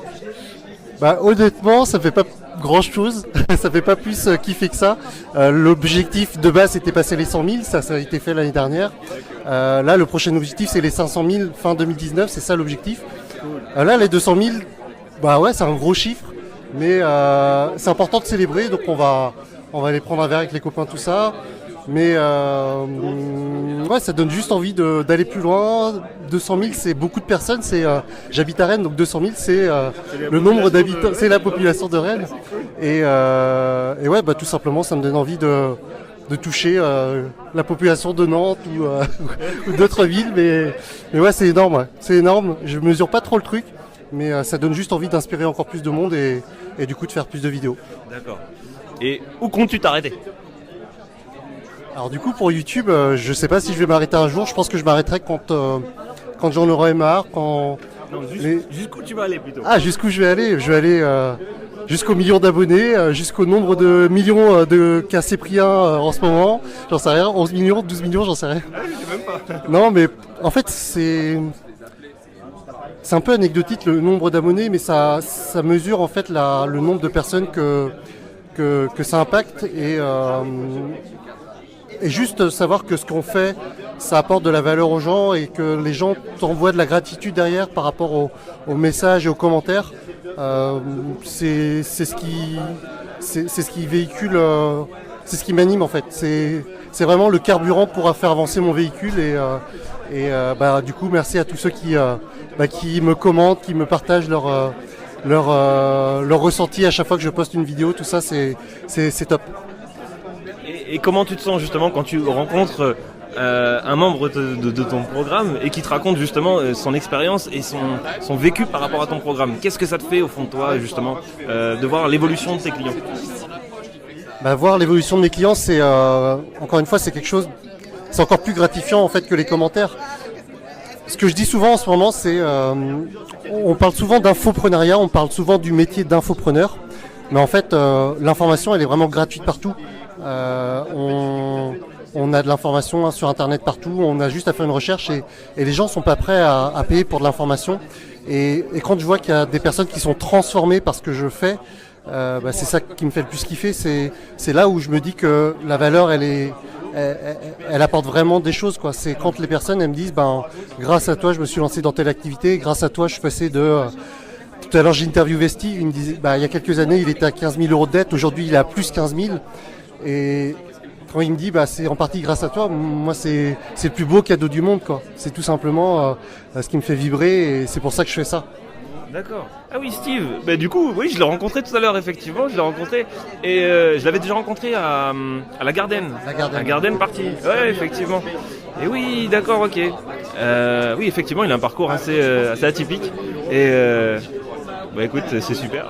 Honnêtement, ça fait pas grand chose, ça fait pas plus kiffer que ça. L'objectif de base c'était passer les 100 000, ça a été fait l'année dernière. Là le prochain objectif c'est les 500 000 fin 2019, c'est ça l'objectif. Là les 200 000, c'est un gros chiffre, mais c'est important de célébrer, donc on va aller prendre un verre avec les copains, tout ça. Mais ça donne juste envie d'aller plus loin. 200 000 c'est beaucoup de personnes, j'habite à Rennes, donc 200 000 c'est le nombre d'habitants, c'est la population de Rennes. Et tout simplement ça me donne envie de toucher la population de Nantes ou d'autres villes. Mais c'est énorme, ouais. C'est énorme. Je mesure pas trop le truc, mais ça donne juste envie d'inspirer encore plus de monde et du coup de faire plus de vidéos. D'accord. Et où comptes-tu t'arrêter ? Alors du coup pour YouTube, je sais pas si je vais m'arrêter un jour, je pense que je m'arrêterai quand j'en aurai marre, jusqu'où tu vas aller plutôt ? Ah, jusqu'où je vais aller ? Je vais aller jusqu'au million d'abonnés, jusqu'au nombre de millions de cas Cyprien en ce moment, j'en sais rien, 11 millions, 12 millions, j'en sais rien. Ah, je sais même pas. Non mais en fait c'est un peu anecdotique le nombre d'abonnés, mais ça mesure en fait le nombre de personnes que ça impacte et juste savoir que ce qu'on fait, ça apporte de la valeur aux gens et que les gens t'envoient de la gratitude derrière par rapport aux messages et aux commentaires. C'est ce qui véhicule, c'est ce qui m'anime en fait. C'est vraiment le carburant pour faire avancer mon véhicule du coup merci à tous ceux qui me commentent, qui me partagent leur ressenti à chaque fois que je poste une vidéo. Tout ça c'est top. Et comment tu te sens justement quand tu rencontres un membre de ton programme et qui te raconte justement son expérience et son vécu par rapport à ton programme ? Qu'est-ce que ça te fait au fond de toi justement de voir l'évolution de tes clients ? Voir l'évolution de mes clients, c'est encore une fois c'est quelque chose, c'est encore plus gratifiant en fait que les commentaires. Ce que je dis souvent en ce moment, c'est on parle souvent d'infoprenariat, on parle souvent du métier d'infopreneur, mais en fait l'information elle est vraiment gratuite partout. On a de l'information sur internet partout, on a juste à faire une recherche et les gens sont pas prêts à payer pour de l'information. Et quand je vois qu'il y a des personnes qui sont transformées par ce que je fais, c'est ça qui me fait le plus kiffer. C'est là où je me dis que la valeur elle apporte vraiment des choses, quoi. C'est quand les personnes elles me disent grâce à toi je me suis lancé dans telle activité, grâce à toi je suis passé de tout à l'heure j'ai interviewé Steve, il me disait il y a quelques années il était à 15 000 € de dette, aujourd'hui il est à plus 15 000. Et quand il me dit c'est en partie grâce à toi, moi c'est le plus beau cadeau du monde, quoi. C'est tout simplement ce qui me fait vibrer et c'est pour ça que je fais ça. D'accord. Ah oui, Steve. Du coup, oui, je l'ai rencontré tout à l'heure, effectivement. Je l'ai rencontré et je l'avais déjà rencontré à la Garden. La Garden Party. Ouais, effectivement. Et oui, d'accord, ok. Oui, effectivement, il a un parcours assez atypique et Bah écoute, c'est super.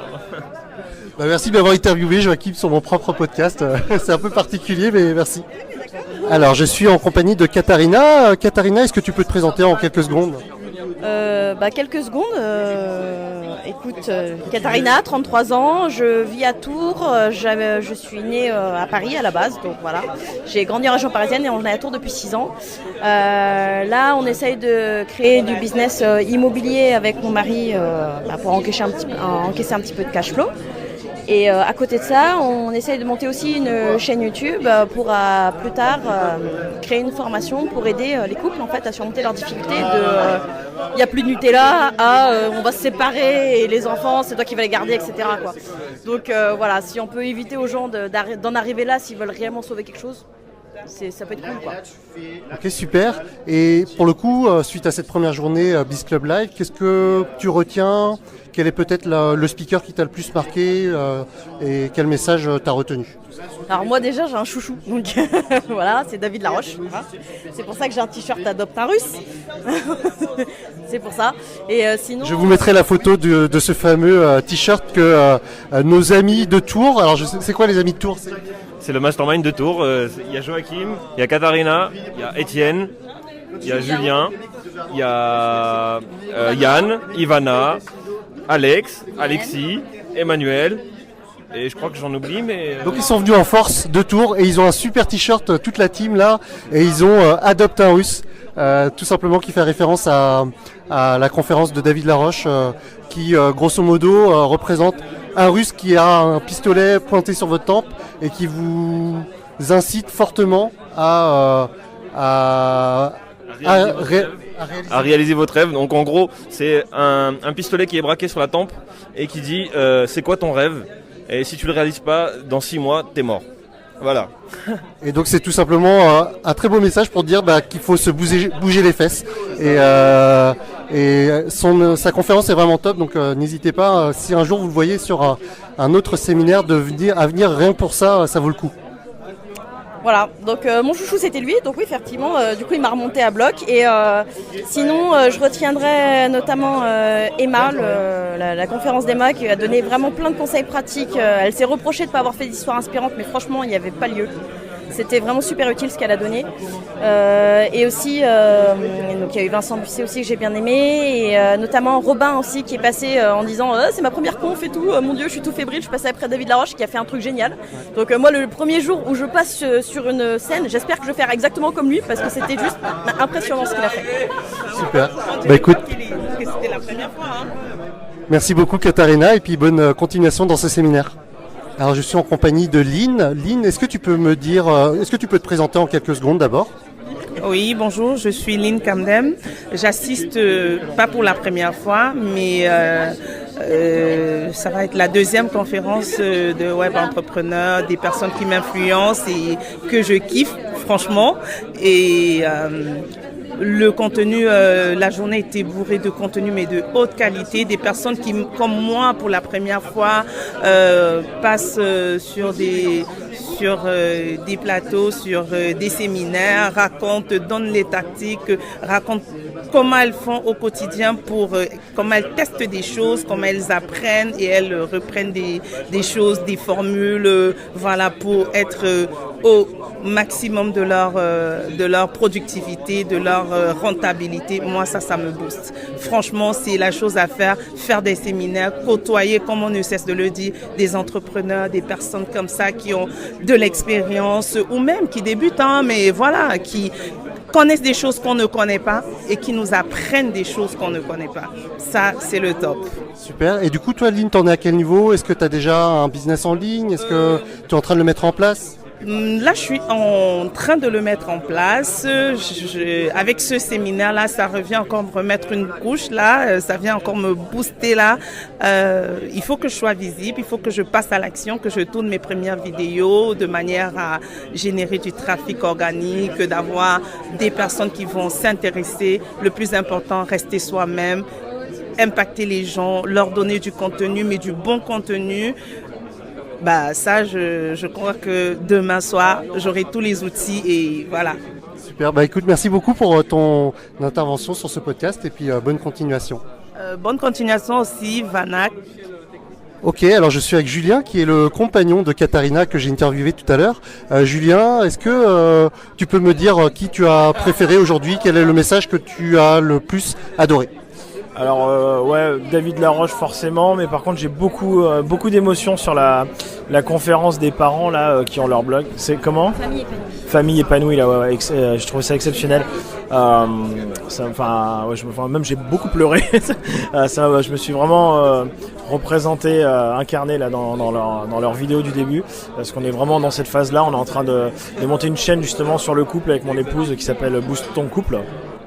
Bah, merci de m'avoir interviewé, Joachim, sur mon propre podcast. C'est un peu particulier, mais merci. Alors, je suis en compagnie de Katharina. Katharina, est-ce que tu peux te présenter en quelques secondes ? Quelques secondes. Écoute, Katharina, 33 ans, je vis à Tours. Je suis née à Paris à la base, donc voilà. J'ai grandi en région parisienne et on est à Tours depuis 6 ans. Là, on essaye de créer du business immobilier avec mon mari pour encaisser un petit peu de cash flow. Et à côté de ça, on essaye de monter aussi une chaîne YouTube pour plus tard créer une formation pour aider les couples en fait à surmonter leurs difficultés. Il n'y a plus de Nutella on va se séparer et les enfants c'est toi qui vas les garder, etc. quoi. Donc voilà, si on peut éviter aux gens d'en arriver là s'ils veulent réellement sauver quelque chose, ça peut être cool quoi. Ok, super. Et pour le coup, suite à cette première journée Biz Club Live, qu'est-ce que tu retiens ? Quel est peut-être le speaker qui t'a le plus marqué et quel message t'as retenu ? Alors moi déjà j'ai un chouchou, donc voilà, c'est David Laroche. Voilà. C'est pour ça que j'ai un t-shirt Adopte un Russe. C'est pour ça. Et sinon. Je vous mettrai la photo de ce fameux t-shirt que nos amis de Tours. Alors c'est quoi les amis de Tours ? C'est le mastermind de Tours. Il y a Joachim, il y a Katharina, il y a Étienne, il y a Julien, il y a Yann, Ivana, Alex, Alexis, Emmanuel, et je crois que j'en oublie, mais... Donc ils sont venus en force de Tours et ils ont un super t-shirt, toute la team là, et ils ont Adopte un Russe, tout simplement qui fait référence à la conférence de David Laroche, qui grosso modo représente un Russe qui a un pistolet pointé sur votre tempe et qui vous incite fortement à réaliser votre rêve. Donc en gros, c'est un pistolet qui est braqué sur la tempe et qui dit c'est quoi ton rêve ? Et si tu le réalises pas, dans 6 mois, t'es mort. Voilà. Et donc c'est tout simplement un très beau message pour dire qu'il faut se bouger les fesses. Et sa conférence est vraiment top, donc n'hésitez pas, si un jour vous le voyez sur un autre séminaire, à venir rien que pour ça, ça vaut le coup. Voilà, donc mon chouchou c'était lui, donc oui effectivement, du coup il m'a remonté à bloc et sinon je retiendrai notamment Emma, la conférence d'Emma qui a donné vraiment plein de conseils pratiques. Elle s'est reprochée de ne pas avoir fait d'histoire inspirante, mais franchement il n'y avait pas lieu. C'était vraiment super utile ce qu'elle a donné. Et aussi, donc il y a eu Vincent Busset aussi que j'ai bien aimé, et notamment Robin aussi qui est passé en disant c'est ma première conf et tout, mon Dieu je suis tout fébrile, je suis passé après David Laroche qui a fait un truc génial. Donc moi le premier jour où je passe sur une scène, j'espère que je vais faire exactement comme lui parce que c'était juste impressionnant ce qu'il a fait. Super, bah écoute, c'était la première fois. Merci beaucoup Katharina et puis bonne continuation dans ce séminaire. Alors je suis en compagnie de Lynn. Lynn, est-ce que tu peux te présenter en quelques secondes d'abord ? Oui, bonjour, je suis Lynn Camden. J'assiste pas pour la première fois, mais ça va être la deuxième conférence de web entrepreneurs, des personnes qui m'influencent et que je kiffe franchement. Et le contenu, la journée était bourrée de contenu, mais de haute qualité. Des personnes qui, comme moi, pour la première fois, passent sur des plateaux, sur des séminaires, donnent les tactiques, racontent comment elles font au quotidien comment elles testent des choses, comment elles apprennent et elles reprennent des choses, des formules, voilà, pour être au maximum de leur productivité, de leur rentabilité. Moi, ça me booste. Franchement, c'est la chose à faire des séminaires, côtoyer, comme on ne cesse de le dire, des entrepreneurs, des personnes comme ça qui ont de l'expérience ou même qui débutent, mais voilà, qui connaissent des choses qu'on ne connaît pas et qui nous apprennent des choses qu'on ne connaît pas. Ça, c'est le top. Super. Et du coup, toi, Lynn, t'en es à quel niveau ? Est-ce que tu as déjà un business en ligne ? Est-ce que tu es en train de le mettre en place ? Là, je suis en train de le mettre en place. Avec ce séminaire-là, ça revient encore me remettre une couche. Là, ça vient encore me booster. Là, il faut que je sois visible, il faut que je passe à l'action, que je tourne mes premières vidéos de manière à générer du trafic organique, d'avoir des personnes qui vont s'intéresser. Le plus important, rester soi-même, impacter les gens, leur donner du contenu, mais du bon contenu. Ça, je crois que demain soir, j'aurai tous les outils et voilà. Super, écoute, merci beaucoup pour ton intervention sur ce podcast et puis bonne continuation. Bonne continuation aussi, Vanak. Ok, alors je suis avec Julien qui est le compagnon de Katharina que j'ai interviewé tout à l'heure. Julien, est-ce que tu peux me dire qui tu as préféré aujourd'hui? Quel est le message que tu as le plus adoré? Alors ouais, David Laroche forcément, mais par contre j'ai beaucoup d'émotions sur la conférence des parents là qui ont leur blog. C'est comment? Famille épanouie là, ouais, je trouve ça exceptionnel. Même j'ai beaucoup pleuré. Je me suis vraiment représenté, incarné là dans leur vidéo du début, parce qu'on est vraiment dans cette phase là. On est en train de monter une chaîne justement sur le couple avec mon épouse qui s'appelle Boost ton couple.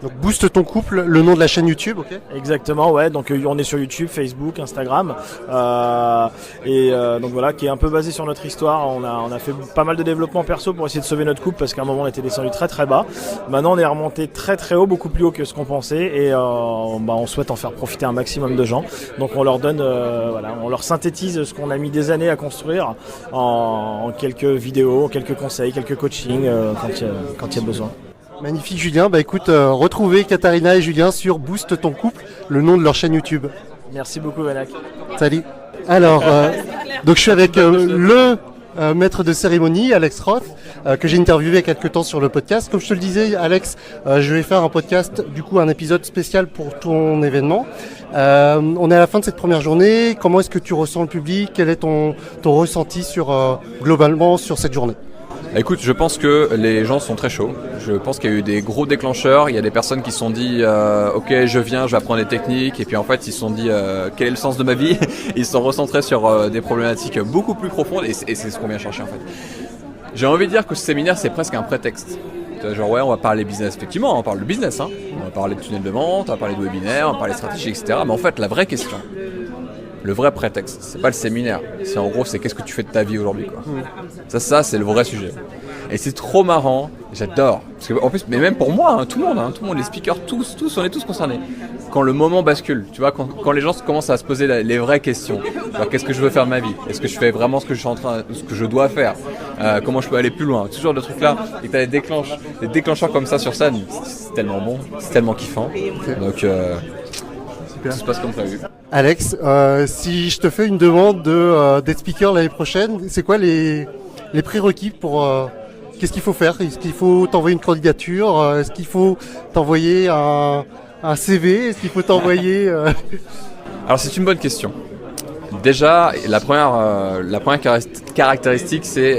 Donc Boost ton couple, le nom de la chaîne YouTube, ok? Exactement, ouais. Donc on est sur YouTube, Facebook, Instagram, donc voilà, qui est un peu basé sur notre histoire. On a fait pas mal de développement perso pour essayer de sauver notre couple parce qu'à un moment on était descendu très très bas. Maintenant on est remonté très très haut, beaucoup plus haut que ce qu'on pensait, et on souhaite en faire profiter un maximum de gens. Donc on leur donne, on leur synthétise ce qu'on a mis des années à construire en quelques vidéos, quelques conseils, quelques coachings quand il y a besoin. Magnifique Julien, bah écoute, retrouvez Katharina et Julien sur Boost ton couple, le nom de leur chaîne YouTube. Merci beaucoup Vanak. Salut. Alors, donc je suis avec maître de cérémonie, Alex Roth, que j'ai interviewé il y a quelques temps sur le podcast. Comme je te le disais, Alex, je vais faire un podcast, du coup un épisode spécial pour ton événement. On est à la fin de cette première journée. Comment est-ce que tu ressens le public? Quel est ton ressenti globalement sur cette journée? Écoute, je pense que les gens sont très chauds. Je pense qu'il y a eu des gros déclencheurs. Il y a des personnes qui se sont dit ok, je viens, je vais apprendre des techniques. Et puis en fait, ils se sont dit quel est le sens de ma vie? Ils se sont recentrés sur des problématiques beaucoup plus profondes. Et c'est ce qu'on vient chercher en fait. J'ai envie de dire que ce séminaire, c'est presque un prétexte. Genre ouais, on va parler business. Effectivement, on parle de business. Hein. On va parler de tunnel de vente, on va parler de webinaire, on va parler de stratégie, etc. Mais en fait, la vraie question, le vrai prétexte, c'est pas le séminaire. C'est en gros, c'est qu'est-ce que tu fais de ta vie aujourd'hui, quoi. Ça, c'est le vrai sujet. Et c'est trop marrant. J'adore. Parce que en plus, mais même pour moi, hein, tout le monde, les speakers, tous, on est tous concernés. Quand le moment bascule, tu vois, quand les gens commencent à se poser les vraies questions. Alors, qu'est-ce que je veux faire de ma vie? Est-ce que je fais vraiment ce que je dois faire? Comment je peux aller plus loin? Ce genre de trucs là. Et t'as des déclencheurs comme ça sur scène. C'est tellement bon, c'est tellement kiffant. Donc tout se passe comme prévu. Alex, si je te fais une demande d'être speaker l'année prochaine, c'est quoi les prérequis pour qu'est-ce qu'il faut faire? Est-ce qu'il faut t'envoyer une candidature? Est-ce qu'il faut t'envoyer un CV? Est-ce qu'il faut t'envoyer Alors c'est une bonne question. Déjà, la première caractéristique, c'est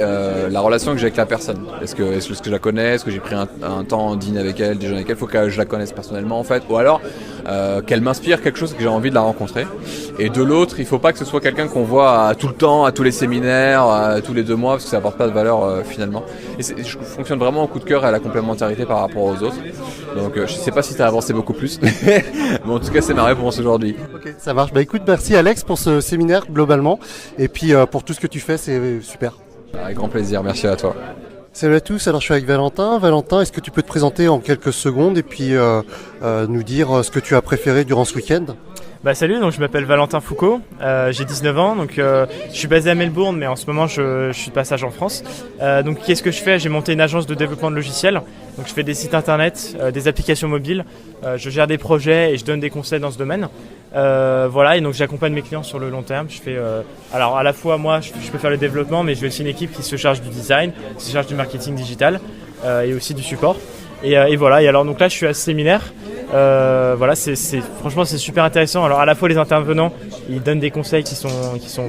la relation que j'ai avec la personne. Est-ce que je la connais? Est-ce que j'ai pris un temps en dîner avec elle, déjeuner avec elle? Il faut que je la connaisse personnellement en fait. Ou alors qu'elle m'inspire quelque chose que j'ai envie de la rencontrer. Et de l'autre, il faut pas que ce soit quelqu'un qu'on voit tout le temps, à tous les séminaires, tous les 2 mois, parce que ça apporte pas de valeur finalement. Et je fonctionne vraiment au coup de cœur et à la complémentarité par rapport aux autres. Donc je sais pas si tu as avancé beaucoup plus, mais en tout cas c'est ma réponse aujourd'hui. Ok, ça marche. Bah écoute, merci Alex pour ce séminaire globalement, et puis pour tout ce que tu fais, c'est super. Avec grand plaisir, merci à toi. Salut à tous, alors je suis avec Valentin. Valentin, est-ce que tu peux te présenter en quelques secondes et puis nous dire ce que tu as préféré durant ce week-end? Salut, donc je m'appelle Valentin Foucault, j'ai 19 ans, donc je suis basé à Melbourne, mais en ce moment je suis de passage en France. Donc qu'est-ce que je fais? J'ai monté une agence de développement de logiciels, donc je fais des sites internet, des applications mobiles, je gère des projets et je donne des conseils dans ce domaine. Voilà, et donc j'accompagne mes clients sur le long terme. Je fais, alors à la fois moi je peux faire le développement, mais j'ai aussi une équipe qui se charge du design, qui se charge du marketing digital et aussi du support. Et voilà, et alors donc là je suis à ce séminaire. Voilà, franchement c'est super intéressant. Alors à la fois les intervenants, ils donnent des conseils qui sont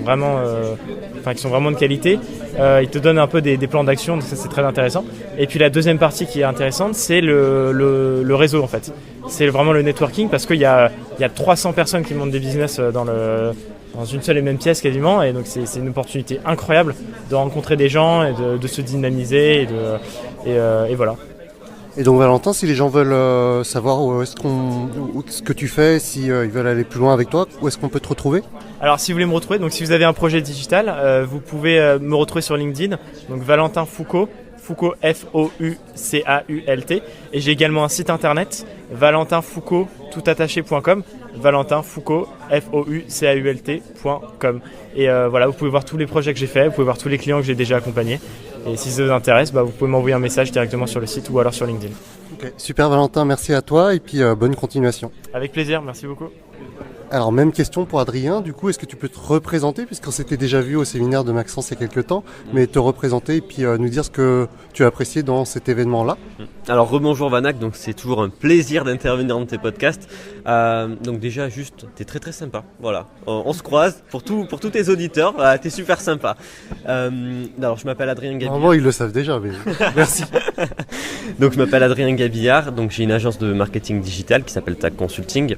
vraiment de qualité. Ils te donnent un peu des plans d'action, donc ça c'est très intéressant. Et puis la deuxième partie qui est intéressante, c'est le réseau en fait. C'est vraiment le networking, parce qu'il y a 300 personnes qui montent des business dans une seule et même pièce quasiment, et donc c'est une opportunité incroyable de rencontrer des gens et de se dynamiser et voilà. Et donc Valentin, si les gens veulent savoir ce que tu fais, si ils veulent aller plus loin avec toi, où est-ce qu'on peut te retrouver? Alors si vous voulez me retrouver, donc si vous avez un projet digital, vous pouvez me retrouver sur LinkedIn, donc Valentin Foucault, Foucault F-O-U-C-A-U-L-T, et j'ai également un site internet, valentinfoucault toutattaché.com, Valentin Foucault F-O-U-C-A-U-L-T.com. Et voilà, vous pouvez voir tous les projets que j'ai faits, vous pouvez voir tous les clients que j'ai déjà accompagnés. Et si ça vous intéresse, vous pouvez m'envoyer un message directement sur le site ou alors sur LinkedIn. Okay. Super Valentin, merci à toi et puis bonne continuation. Avec plaisir, merci beaucoup. Alors même question pour Adrien, du coup est-ce que tu peux te représenter puisqu'on s'était déjà vu au séminaire de Maxence il y a quelques temps, mais te représenter et puis nous dire ce que tu as apprécié dans cet événement-là. Alors rebonjour Vanak, donc c'est toujours un plaisir d'intervenir dans tes podcasts. Donc déjà juste, t'es très très sympa, voilà, on se croise pour tous tes auditeurs, t'es super sympa. Alors je m'appelle Adrien Gabillard. Normalement ils le savent déjà, mais merci. Donc je m'appelle Adrien Gabillard, donc j'ai une agence de marketing digital qui s'appelle Tag Consulting.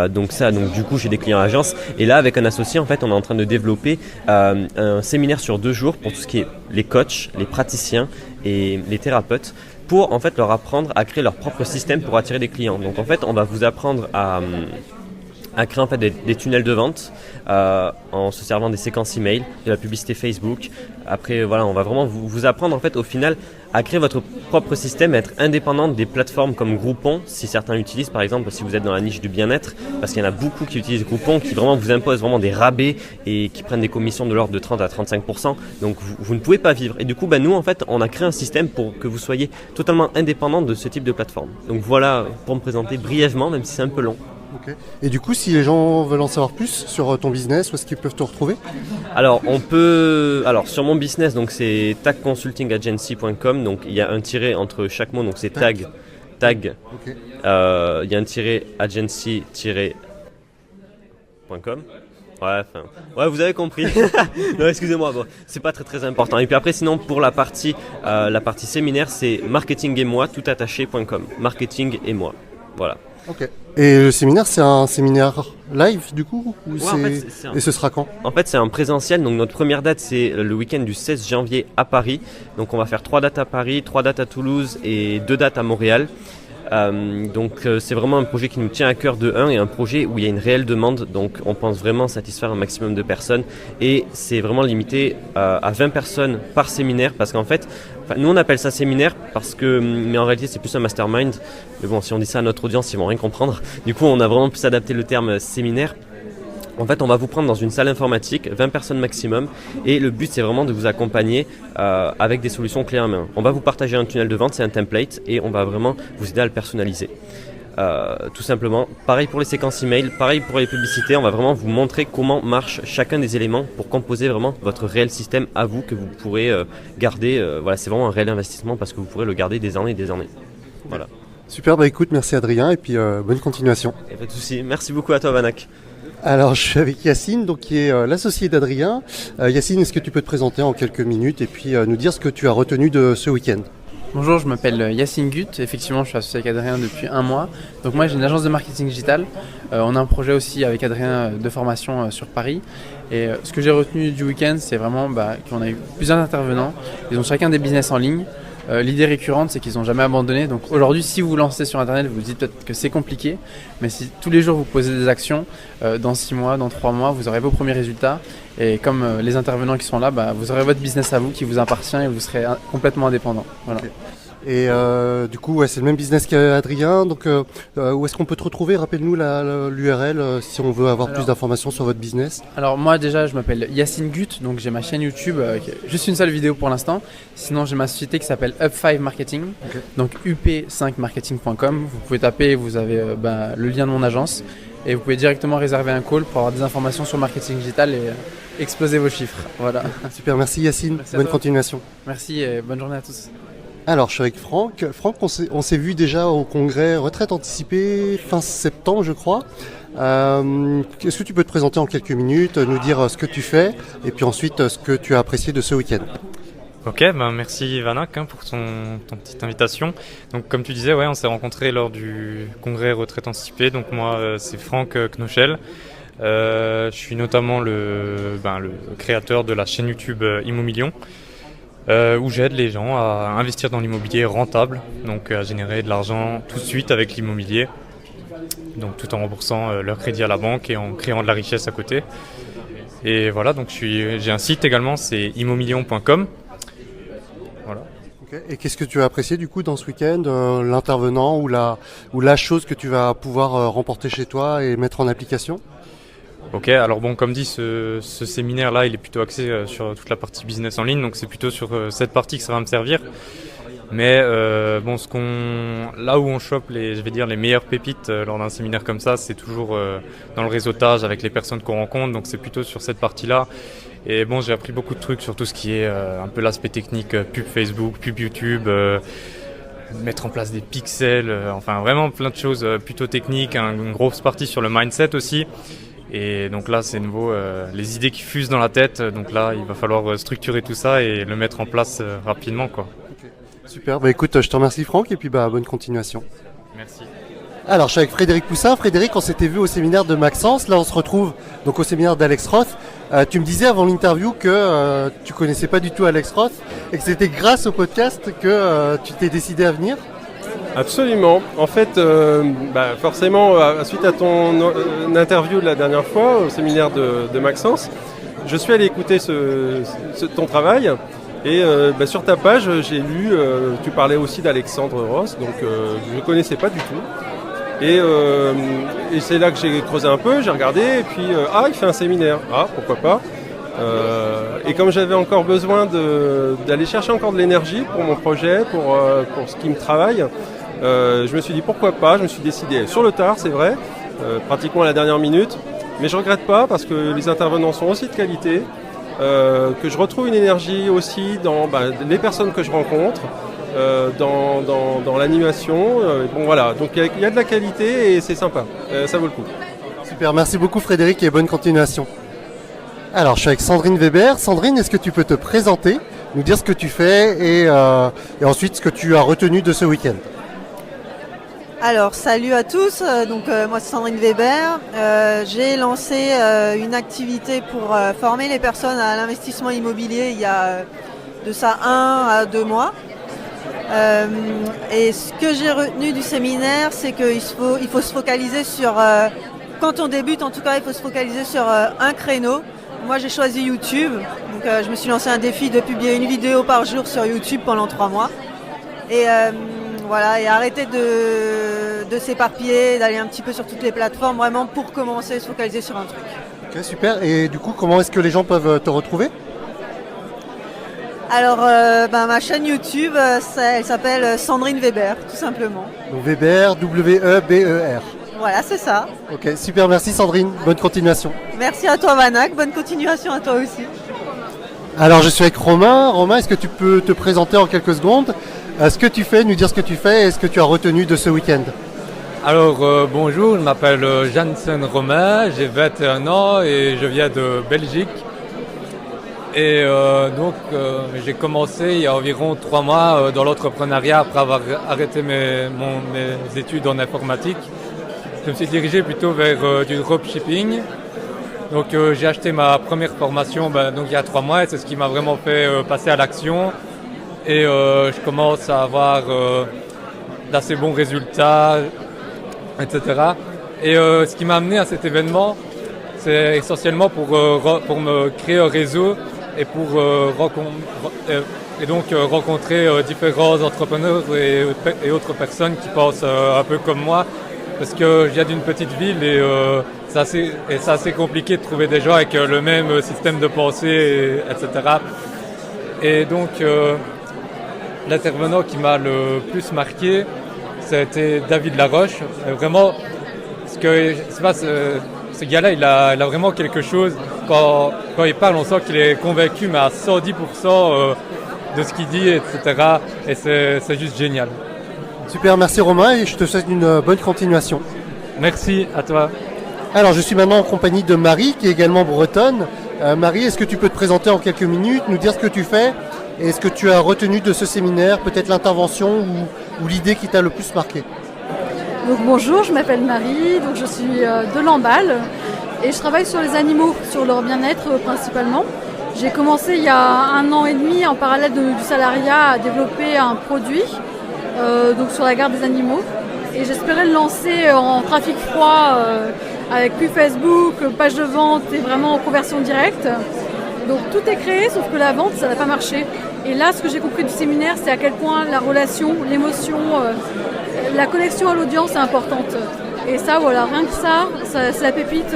Donc du coup j'ai des clients agences et là avec un associé en fait on est en train de développer un séminaire sur 2 jours pour tout ce qui est les coachs, les praticiens et les thérapeutes pour en fait leur apprendre à créer leur propre système pour attirer des clients. Donc en fait on va vous apprendre à créer en fait des tunnels de vente en se servant des séquences email, de la publicité Facebook. Après voilà, on va vraiment vous apprendre en fait au final à créer votre propre système, à être indépendant des plateformes comme Groupon, si certains l'utilisent par exemple, si vous êtes dans la niche du bien-être, parce qu'il y en a beaucoup qui utilisent Groupon, qui vraiment vous imposent vraiment des rabais et qui prennent des commissions de l'ordre de 30 à 35%, donc vous ne pouvez pas vivre. Et du coup, nous en fait, on a créé un système pour que vous soyez totalement indépendant de ce type de plateforme. Donc voilà, pour me présenter brièvement, même si c'est un peu long. Okay. Et du coup, si les gens veulent en savoir plus sur ton business, où est-ce qu'ils peuvent te retrouver ? Alors, sur mon business, donc c'est tagconsultingagency.com, donc il y a un tiret entre chaque mot, donc c'est tag. Okay. Il y a un tiret agency-.com. Ouais, vous avez compris. Non, excusez-moi, bon, c'est pas très très important. Et puis après, sinon, pour la partie séminaire, c'est marketingetmoi, toutattaché.com. Marketing et moi. Voilà. Ok. Et le séminaire, c'est un séminaire live du coup ou Et ce sera quand ? En fait, c'est un présentiel. Donc notre première date, c'est le week-end du 16 janvier à Paris. Donc on va faire 3 dates à Paris, 3 dates à Toulouse et 2 dates à Montréal. C'est vraiment un projet qui nous tient à cœur de 1 et un projet où il y a une réelle demande, donc on pense vraiment satisfaire un maximum de personnes et c'est vraiment limité à 20 personnes par séminaire parce qu'en fait, nous on appelle ça séminaire mais en réalité c'est plus un mastermind, mais bon si on dit ça à notre audience ils vont rien comprendre, du coup on a vraiment plus adapté le terme séminaire. En fait, on va vous prendre dans une salle informatique, 20 personnes maximum, et le but c'est vraiment de vous accompagner avec des solutions clés en main. On va vous partager un tunnel de vente, c'est un template, et on va vraiment vous aider à le personnaliser. Tout simplement, pareil pour les séquences email, pareil pour les publicités, on va vraiment vous montrer comment marche chacun des éléments pour composer vraiment votre réel système à vous que vous pourrez garder. Voilà, c'est vraiment un réel investissement parce que vous pourrez le garder des années et des années. Voilà. Super, écoute, merci Adrien, et puis bonne continuation. Et pas de souci, merci beaucoup à toi Vanak. Alors, je suis avec Yacine, donc qui est l'associé d'Adrien. Yacine, est-ce que tu peux te présenter en quelques minutes et puis nous dire ce que tu as retenu de ce week-end ? Bonjour, je m'appelle Yacine Gut. Effectivement, je suis associé avec Adrien depuis 1 mois. Donc moi, j'ai une agence de marketing digital. On a un projet aussi avec Adrien de formation sur Paris. Et ce que j'ai retenu du week-end, c'est vraiment qu'on a eu plusieurs intervenants. Ils ont chacun des business en ligne. L'idée récurrente, c'est qu'ils n'ont jamais abandonné. Donc aujourd'hui, si vous vous lancez sur Internet, vous vous dites peut-être que c'est compliqué. Mais si tous les jours vous posez des actions, dans 6 mois, dans 3 mois, vous aurez vos premiers résultats. Et comme les intervenants qui sont là, vous aurez votre business à vous qui vous appartient et vous serez complètement indépendant. Voilà. Okay. Et du coup, c'est le même business qu'Adrien. Donc, où est-ce qu'on peut te retrouver ? Rappelle-nous l'URL si on veut avoir plus d'informations sur votre business. Alors moi déjà, je m'appelle Yacine Gut, donc j'ai ma chaîne YouTube, juste une seule vidéo pour l'instant. Sinon, j'ai ma société qui s'appelle Up5 Marketing, donc up5marketing.com. Vous pouvez taper, vous avez le lien de mon agence. Et vous pouvez directement réserver un call pour avoir des informations sur le marketing digital et exploser vos chiffres. Voilà. Super, merci Yacine. Merci bonne continuation. Merci et bonne journée à tous. Alors, je suis avec Franck. Franck, on s'est vu déjà au congrès retraite anticipée fin septembre, je crois. Est-ce que tu peux te présenter en quelques minutes, nous dire ce que tu fais et puis ensuite ce que tu as apprécié de ce week-end ? Ok, merci Vanak pour ton petite invitation. Donc comme tu disais, on s'est rencontrés lors du congrès retraite anticipée. Donc moi, c'est Franck Knoschel. Je suis notamment le créateur de la chaîne YouTube Immomillion, où j'aide les gens à investir dans l'immobilier rentable, donc à générer de l'argent tout de suite avec l'immobilier, donc tout en remboursant leur crédit à la banque et en créant de la richesse à côté. Et voilà, donc j'ai un site également, c'est immomillion.com. Voilà. Okay. Et qu'est-ce que tu as apprécié du coup dans ce week-end, l'intervenant ou la chose que tu vas pouvoir remporter chez toi et mettre en application ? Ok, alors comme dit, ce séminaire-là, il est plutôt axé sur toute la partie business en ligne, donc c'est plutôt sur cette partie que ça va me servir. Mais bon, là où on chope les meilleures pépites lors d'un séminaire comme ça, c'est toujours dans le réseautage avec les personnes qu'on rencontre. Donc c'est plutôt sur cette partie-là. Et bon, j'ai appris beaucoup de trucs sur tout ce qui est un peu l'aspect technique, pub Facebook, pub YouTube, mettre en place des pixels, enfin vraiment plein de choses plutôt techniques, une grosse partie sur le mindset aussi. Et donc là, c'est nouveau, les idées qui fusent dans la tête. Donc là, il va falloir structurer tout ça et le mettre en place rapidement, quoi. Okay. Super, bah écoute, je te remercie Franck et puis bonne continuation. Merci. Alors, je suis avec Frédéric Poussin. Frédéric, on s'était vu au séminaire de Maxence. Là, on se retrouve donc au séminaire d'Alex Roth. Tu me disais avant l'interview que tu connaissais pas du tout Alex Roth et que c'était grâce au podcast que tu t'es décidé à venir. Absolument. En fait, forcément, suite à ton interview de la dernière fois au séminaire de Maxence, je suis allé écouter ton travail. Et sur ta page, j'ai lu, tu parlais aussi d'Alexandre Ross, donc je ne connaissais pas du tout. Et c'est là que j'ai creusé un peu, j'ai regardé, et puis il fait un séminaire, pourquoi pas. Et comme j'avais encore besoin d'aller chercher encore de l'énergie pour mon projet, pour ce qui me travaille, je me suis dit pourquoi pas, je me suis décidé sur le tard, c'est vrai, pratiquement à la dernière minute, mais je regrette pas parce que les intervenants sont aussi de qualité, que je retrouve une énergie aussi dans les personnes que je rencontre, dans l'animation. Bon voilà, donc il y a de la qualité et c'est sympa, ça vaut le coup. Super, merci beaucoup Frédéric et bonne continuation. Alors je suis avec Sandrine Weber. Sandrine, est-ce que tu peux te présenter, nous dire ce que tu fais et ensuite ce que tu as retenu de ce week-end? Alors salut à tous, moi c'est Sandrine Weber, j'ai lancé une activité pour former les personnes à l'investissement immobilier il y a de ça 1 à 2 mois. Et ce que j'ai retenu du séminaire, c'est qu'il faut se focaliser sur, quand on débute en tout cas, il faut se focaliser sur un créneau. Moi j'ai choisi YouTube, donc je me suis lancé un défi de publier une vidéo par jour sur YouTube pendant 3 mois. Et et arrêter de s'éparpiller, d'aller un petit peu sur toutes les plateformes, vraiment pour commencer à se focaliser sur un truc. Ok, super. Et du coup, comment est-ce que les gens peuvent te retrouver ? Alors, ma chaîne YouTube, elle s'appelle Sandrine Weber, tout simplement. Donc Weber, W-E-B-E-R. Voilà, c'est ça. Ok, super, merci Sandrine, bonne continuation. Merci à toi Vanak, bonne continuation à toi aussi. Alors, je suis avec Romain. Romain, est-ce que tu peux te présenter en quelques secondes ? Ce que tu fais, nous dire ce que tu fais et ce que tu as retenu de ce week-end. Alors bonjour, je m'appelle Janssen Romain, j'ai 21 ans et je viens de Belgique. Et j'ai commencé il y a environ 3 mois dans l'entrepreneuriat après avoir arrêté mes études en informatique. Je me suis dirigé plutôt vers du dropshipping. Donc j'ai acheté ma première formation il y a 3 mois et c'est ce qui m'a vraiment fait passer à l'action. Et je commence à avoir d'assez bons résultats, etc. Et ce qui m'a amené à cet événement, c'est essentiellement pour me créer un réseau et pour rencontrer différents entrepreneurs et autres personnes qui pensent un peu comme moi. Parce que je viens d'une petite ville et c'est assez compliqué de trouver des gens avec le même système de pensée, etc. Et donc... l'intervenant qui m'a le plus marqué, c'était David Laroche. Vraiment, ce gars-là, il a vraiment quelque chose. Quand il parle, on sent qu'il est convaincu, mais à 110% de ce qu'il dit, etc. Et c'est juste génial. Super, merci Romain et je te souhaite une bonne continuation. Merci, à toi. Alors, je suis maintenant en compagnie de Marie, qui est également bretonne. Marie, est-ce que tu peux te présenter en quelques minutes, nous dire ce que tu fais ? Et est-ce que tu as retenu de ce séminaire peut-être l'intervention ou l'idée qui t'a le plus marqué ? Donc bonjour, je m'appelle Marie, donc je suis de Lamballe et je travaille sur les animaux, sur leur bien-être principalement. J'ai commencé il y a 1 an et demi en parallèle du salariat à développer un produit donc sur la garde des animaux et j'espérais le lancer en trafic froid avec plus Facebook, page de vente et vraiment en conversion directe. Donc tout est créé, sauf que la vente, ça n'a pas marché. Et là, ce que j'ai compris du séminaire, c'est à quel point la relation, l'émotion, la connexion à l'audience est importante. Et ça, voilà, rien que ça c'est la pépite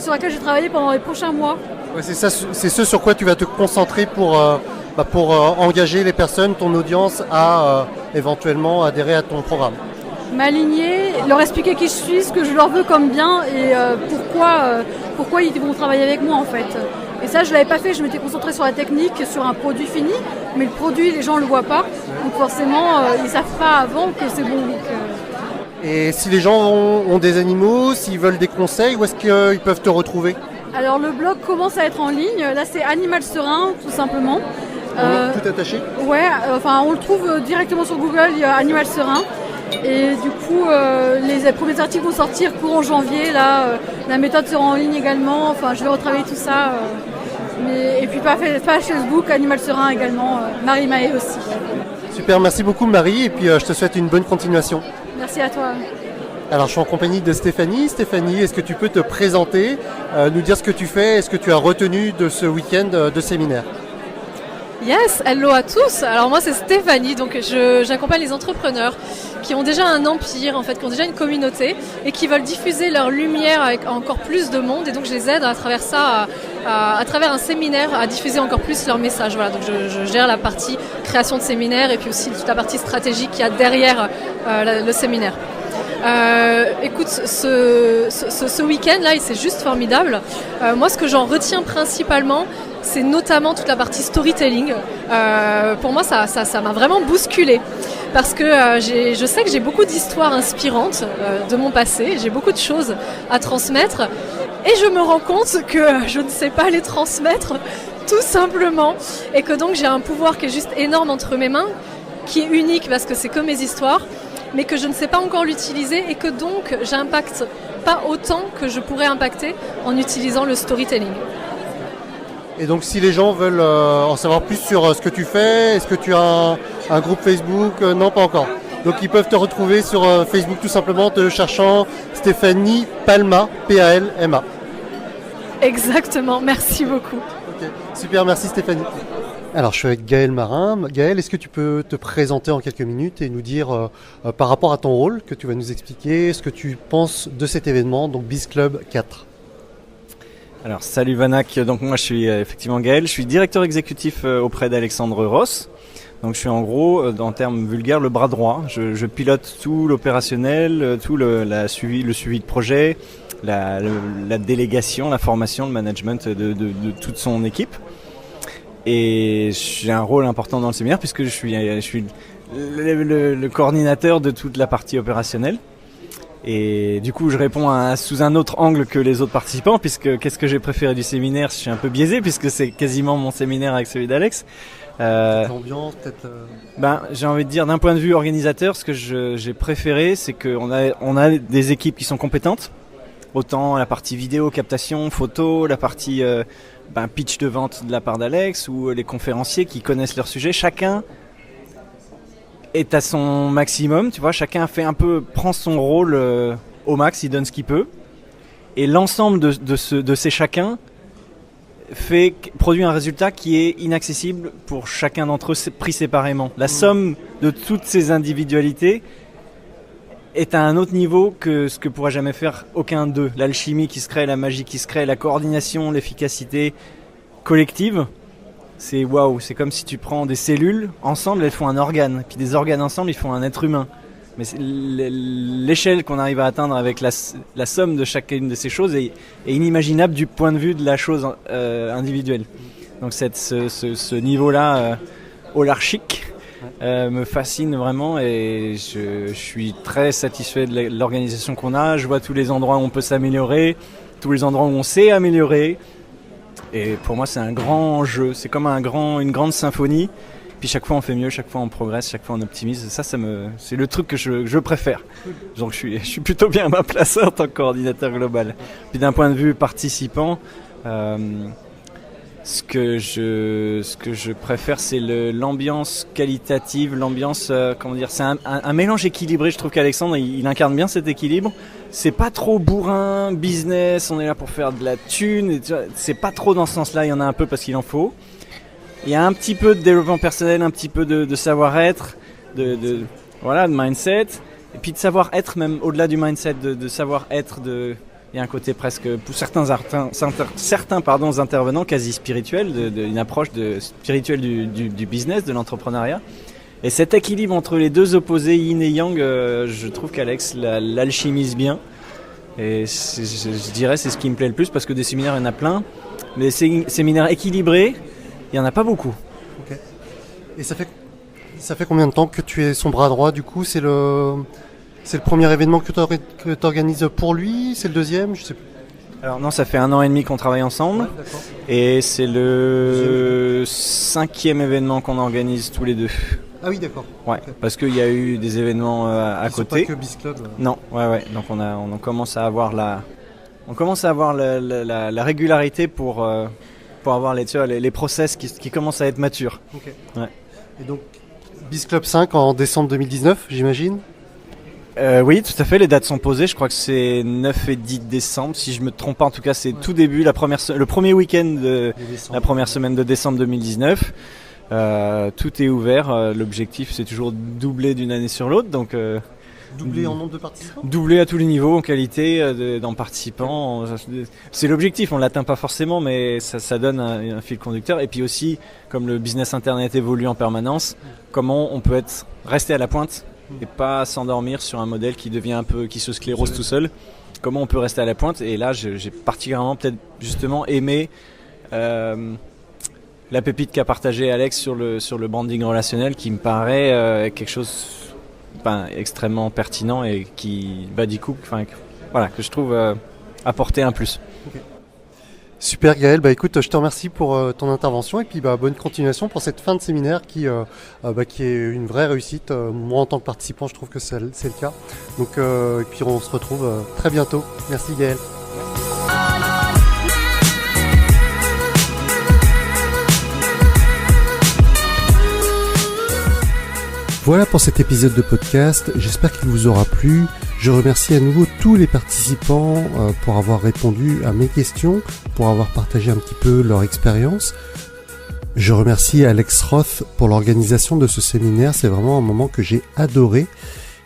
sur laquelle j'ai travaillé pendant les prochains mois. Ouais, c'est ce sur quoi tu vas te concentrer pour pour engager les personnes, ton audience, à éventuellement adhérer à ton programme? M'aligner, leur expliquer qui je suis, ce que je leur veux comme bien et pourquoi ils vont travailler avec moi en fait. Et ça je l'avais pas fait, je m'étais concentrée sur la technique, sur un produit fini, mais le produit les gens le voient pas, donc forcément ils savent pas avant que c'est bon. Et si les gens ont des animaux, s'ils veulent des conseils, où est-ce qu'ils peuvent te retrouver? Alors le blog commence à être en ligne, là c'est Animal Serein tout simplement. Tout attaché? Ouais, on le trouve directement sur Google, il y a Animal Serein. Et du coup, les premiers articles vont sortir courant janvier. Là, la méthode sera en ligne également. Enfin, je vais retravailler tout ça. Et puis page Facebook, Animal Serein également. Marie Mahé aussi. Super, merci beaucoup Marie. Et puis je te souhaite une bonne continuation. Merci à toi. Alors, je suis en compagnie de Stéphanie. Stéphanie, est-ce que tu peux te présenter, nous dire ce que tu fais et ce que tu as retenu de ce week-end de séminaire? Yes, hello à tous. Alors moi c'est Stéphanie, donc j'accompagne les entrepreneurs qui ont déjà un empire, en fait, qui ont déjà une communauté et qui veulent diffuser leur lumière avec encore plus de monde. Et donc je les aide à travers ça, à travers un séminaire, à diffuser encore plus leur message. Voilà, donc je gère la partie création de séminaire et puis aussi toute la partie stratégique qu'il y a derrière le séminaire. Écoute, ce week-end là, c'est juste formidable. Moi, ce que j'en retiens principalement, c'est notamment toute la partie storytelling. Pour moi, ça m'a vraiment bousculée parce que je sais que j'ai beaucoup d'histoires inspirantes de mon passé. J'ai beaucoup de choses à transmettre et je me rends compte que je ne sais pas les transmettre tout simplement et que donc j'ai un pouvoir qui est juste énorme entre mes mains, qui est unique parce que c'est que mes histoires, mais que je ne sais pas encore l'utiliser et que donc j'impacte pas autant que je pourrais impacter en utilisant le storytelling. Et donc si les gens veulent en savoir plus sur ce que tu fais, est-ce que tu as un groupe Facebook? Non, pas encore. Donc ils peuvent te retrouver sur Facebook tout simplement en te cherchant Stéphanie Palma, P-A-L-M-A. Exactement, merci beaucoup. Ok, super, merci Stéphanie. Alors je suis avec Gaël Marin. Gaël, est-ce que tu peux te présenter en quelques minutes et nous dire par rapport à ton rôle que tu vas nous expliquer, ce que tu penses de cet événement, donc Biz Club 4? Alors salut Vanak, donc moi je suis effectivement Gaël, je suis directeur exécutif auprès d'Alexandre Ross. Donc je suis en gros, en termes vulgaires, le bras droit. Je pilote tout l'opérationnel, tout le suivi de projet, la délégation, la formation, le management de toute son équipe. Et j'ai un rôle important dans le séminaire puisque je suis le coordinateur de toute la partie opérationnelle. Et du coup, je réponds sous un autre angle que les autres participants, puisque qu'est-ce que j'ai préféré du séminaire? Je suis un peu biaisé, puisque c'est quasiment mon séminaire avec celui d'Alex. L'ambiance, peut-être. J'ai envie de dire, d'un point de vue organisateur, ce que j'ai préféré, c'est qu'on a des équipes qui sont compétentes. Autant la partie vidéo, captation, photo, la partie pitch de vente de la part d'Alex, ou les conférenciers qui connaissent leur sujet. Chacun est à son maximum, tu vois, chacun prend son rôle au max, il donne ce qu'il peut. Et l'ensemble de ces chacun produit un résultat qui est inaccessible pour chacun d'entre eux pris séparément. La somme de toutes ces individualités est à un autre niveau que ce que pourra jamais faire aucun d'eux. L'alchimie qui se crée, la magie qui se crée, la coordination, l'efficacité collective. C'est waouh, c'est comme si tu prends des cellules, ensemble elles font un organe, puis des organes ensemble ils font un être humain. Mais l'échelle qu'on arrive à atteindre avec la somme de chacune de ces choses est inimaginable du point de vue de la chose individuelle. Donc ce niveau-là holarchique me fascine vraiment et je suis très satisfait de l'organisation qu'on a. Je vois tous les endroits où on peut s'améliorer, tous les endroits où on s'est amélioré. Et pour moi, c'est un grand jeu. C'est comme une grande symphonie. Puis chaque fois, on fait mieux, chaque fois, on progresse, chaque fois, on optimise. Ça c'est le truc que je préfère. Donc, je suis plutôt bien à ma place en tant que coordinateur global. Puis d'un point de vue participant, ce que je préfère, c'est l'ambiance qualitative, l'ambiance, c'est un mélange équilibré. Je trouve qu'Alexandre, il incarne bien cet équilibre. C'est pas trop bourrin, business, on est là pour faire de la thune. C'est pas trop dans ce sens-là, il y en a un peu parce qu'il en faut. Il y a un petit peu de développement personnel, un petit peu de savoir-être, de mindset. Et puis de savoir-être, même au-delà du mindset, de savoir-être, Il y a un côté presque, pour certains intervenants quasi spirituels, une approche spirituelle du business, de l'entrepreneuriat. Et cet équilibre entre les deux opposés, yin et yang, je trouve qu'Alex l'alchimise bien. Et je dirais c'est ce qui me plaît le plus, parce que des séminaires, il y en a plein. Mais des séminaires équilibrés, il n'y en a pas beaucoup. Okay. Et ça fait combien de temps que tu es son bras droit du coup? C'est le premier événement que tu organises pour lui? C'est le deuxième? Je sais plus. Alors non, ça fait 1 an et demi qu'on travaille ensemble. Et c'est le 5e événement qu'on organise tous les deux. Ah oui, d'accord. Ouais, okay. Parce qu'il y a eu des événements à côté. Pas que Biz Club. Non, ouais. Donc on commence à avoir la régularité pour avoir les process qui commencent à être matures. Ok. Ouais. Et donc Biz Club 5 en décembre 2019, j'imagine. Oui, tout à fait, les dates sont posées, je crois que c'est 9 et 10 décembre, si je me trompe pas, en tout cas c'est tout début, le premier week-end de la première semaine de décembre 2019. Tout est ouvert, l'objectif c'est toujours doubler d'une année sur l'autre, donc doubler en nombre de participants. Doubler à tous les niveaux, en qualité, dans participants, c'est l'objectif, on l'atteint pas forcément, mais ça donne un fil conducteur. Et puis aussi, comme le business internet évolue en permanence, comment on peut rester à la pointe et pas s'endormir sur un modèle qui se sclérose tout seul. Comment on peut rester à la pointe? Et là, j'ai particulièrement peut-être justement aimé la pépite qu'a partagé Alex sur le branding relationnel, qui me paraît quelque chose extrêmement pertinent et qui que je trouve apporter un plus. Okay. Super Gaël, écoute, je te remercie pour ton intervention et puis bonne continuation pour cette fin de séminaire qui est une vraie réussite. Moi en tant que participant, je trouve que c'est le cas. Donc et puis on se retrouve très bientôt. Merci Gaël. Voilà pour cet épisode de podcast, j'espère qu'il vous aura plu. Je remercie à nouveau tous les participants pour avoir répondu à mes questions, pour avoir partagé un petit peu leur expérience. Je remercie Alex Roth pour l'organisation de ce séminaire, c'est vraiment un moment que j'ai adoré.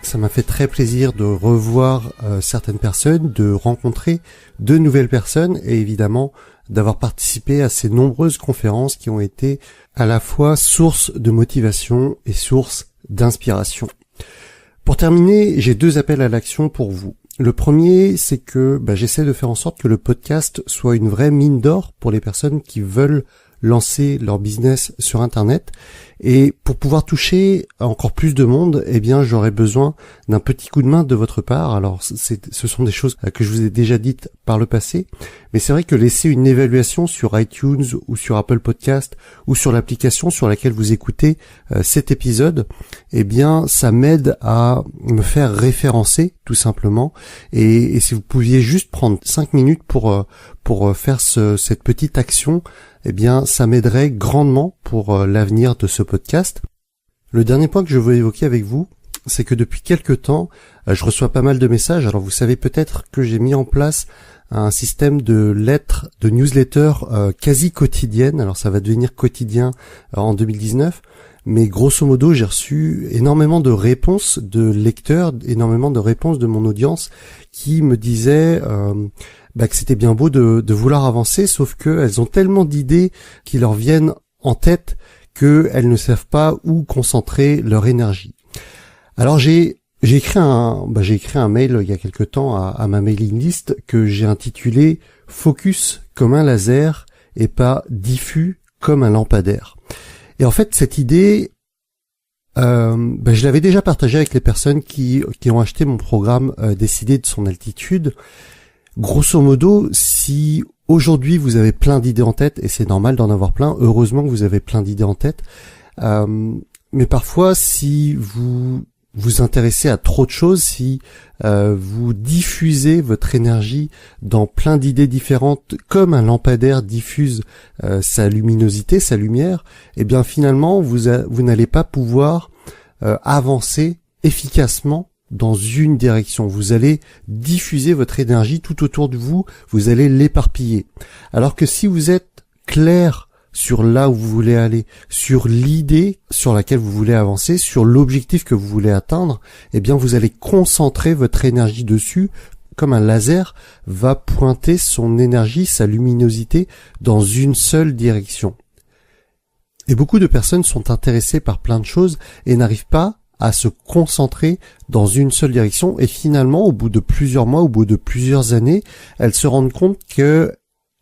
Ça m'a fait très plaisir de revoir certaines personnes, de rencontrer de nouvelles personnes et évidemment d'avoir participé à ces nombreuses conférences qui ont été à la fois source de motivation et source d'inspiration. Pour terminer, j'ai 2 appels à l'action pour vous. Le premier, c'est que j'essaie de faire en sorte que le podcast soit une vraie mine d'or pour les personnes qui veulent lancer leur business sur Internet. Et pour pouvoir toucher encore plus de monde, j'aurais besoin d'un petit coup de main de votre part. Alors, ce sont des choses que je vous ai déjà dites par le passé, mais c'est vrai que laisser une évaluation sur iTunes ou sur Apple Podcast ou sur l'application sur laquelle vous écoutez cet épisode, ça m'aide à me faire référencer tout simplement. Et si vous pouviez juste prendre 5 minutes pour faire cette petite action, ça m'aiderait grandement pour l'avenir de ce podcast. Le dernier point que je veux évoquer avec vous, c'est que depuis quelques temps, je reçois pas mal de messages. Alors vous savez peut-être que j'ai mis en place un système de lettres, de newsletters quasi quotidiennes. Alors ça va devenir quotidien en 2019. Mais grosso modo, j'ai reçu énormément de réponses de lecteurs, énormément de réponses de mon audience qui me disaient que c'était bien beau de vouloir avancer, sauf qu'elles ont tellement d'idées qui leur viennent en tête qu'elles ne savent pas où concentrer leur énergie. Alors j'ai écrit un mail il y a quelque temps à ma mailing list que j'ai intitulé « Focus comme un laser et pas diffus comme un lampadaire ». Et en fait, cette idée, je l'avais déjà partagée avec les personnes qui ont acheté mon programme Décider de son altitude. Grosso modo, si aujourd'hui vous avez plein d'idées en tête, et c'est normal d'en avoir plein, heureusement que vous avez plein d'idées en tête, mais parfois si vous vous intéressez à trop de choses, si vous diffusez votre énergie dans plein d'idées différentes, comme un lampadaire diffuse sa luminosité, sa lumière, finalement vous n'allez pas pouvoir avancer efficacement dans une direction. Vous allez diffuser votre énergie tout autour de vous, vous allez l'éparpiller. Alors que si vous êtes clair sur là où vous voulez aller, sur l'idée sur laquelle vous voulez avancer, sur l'objectif que vous voulez atteindre, vous allez concentrer votre énergie dessus comme un laser, va pointer son énergie, sa luminosité dans une seule direction. Et beaucoup de personnes sont intéressées par plein de choses et n'arrivent pas à se concentrer dans une seule direction. Et finalement, au bout de plusieurs mois, au bout de plusieurs années, elles se rendent compte que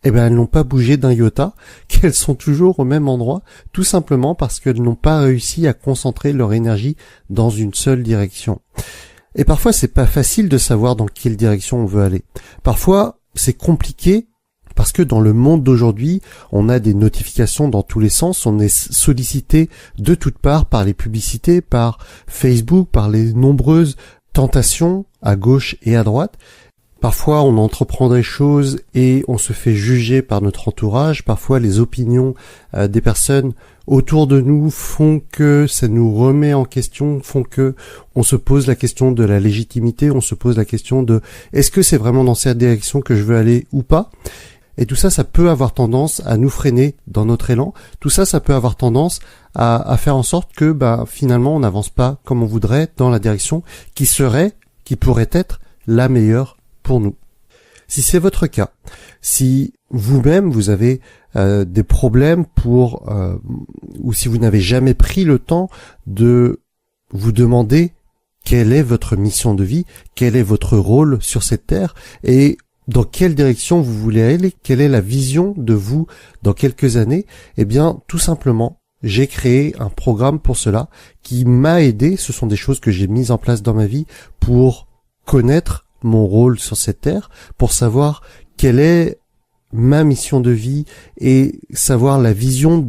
elles n'ont pas bougé d'un iota, qu'elles sont toujours au même endroit, tout simplement parce qu'elles n'ont pas réussi à concentrer leur énergie dans une seule direction. Et parfois, c'est pas facile de savoir dans quelle direction on veut aller. Parfois, c'est compliqué parce que dans le monde d'aujourd'hui, on a des notifications dans tous les sens, on est sollicité de toutes parts par les publicités, par Facebook, par les nombreuses tentations à gauche et à droite. Parfois, on entreprend des choses et on se fait juger par notre entourage. Parfois, les opinions des personnes autour de nous font que ça nous remet en question, font que on se pose la question de la légitimité, on se pose la question de est-ce que c'est vraiment dans cette direction que je veux aller ou pas? Et tout ça, ça peut avoir tendance à nous freiner dans notre élan. Tout ça, ça peut avoir tendance à faire en sorte que finalement, on n'avance pas comme on voudrait dans la direction qui pourrait être la meilleure pour nous. Si c'est votre cas, si vous-même vous avez des problèmes ou si vous n'avez jamais pris le temps de vous demander quelle est votre mission de vie, quel est votre rôle sur cette terre et dans quelle direction vous voulez aller, quelle est la vision de vous dans quelques années, tout simplement, j'ai créé un programme pour cela qui m'a aidé. Ce sont des choses que j'ai mises en place dans ma vie pour connaître mon rôle sur cette terre, pour savoir quelle est ma mission de vie et savoir la vision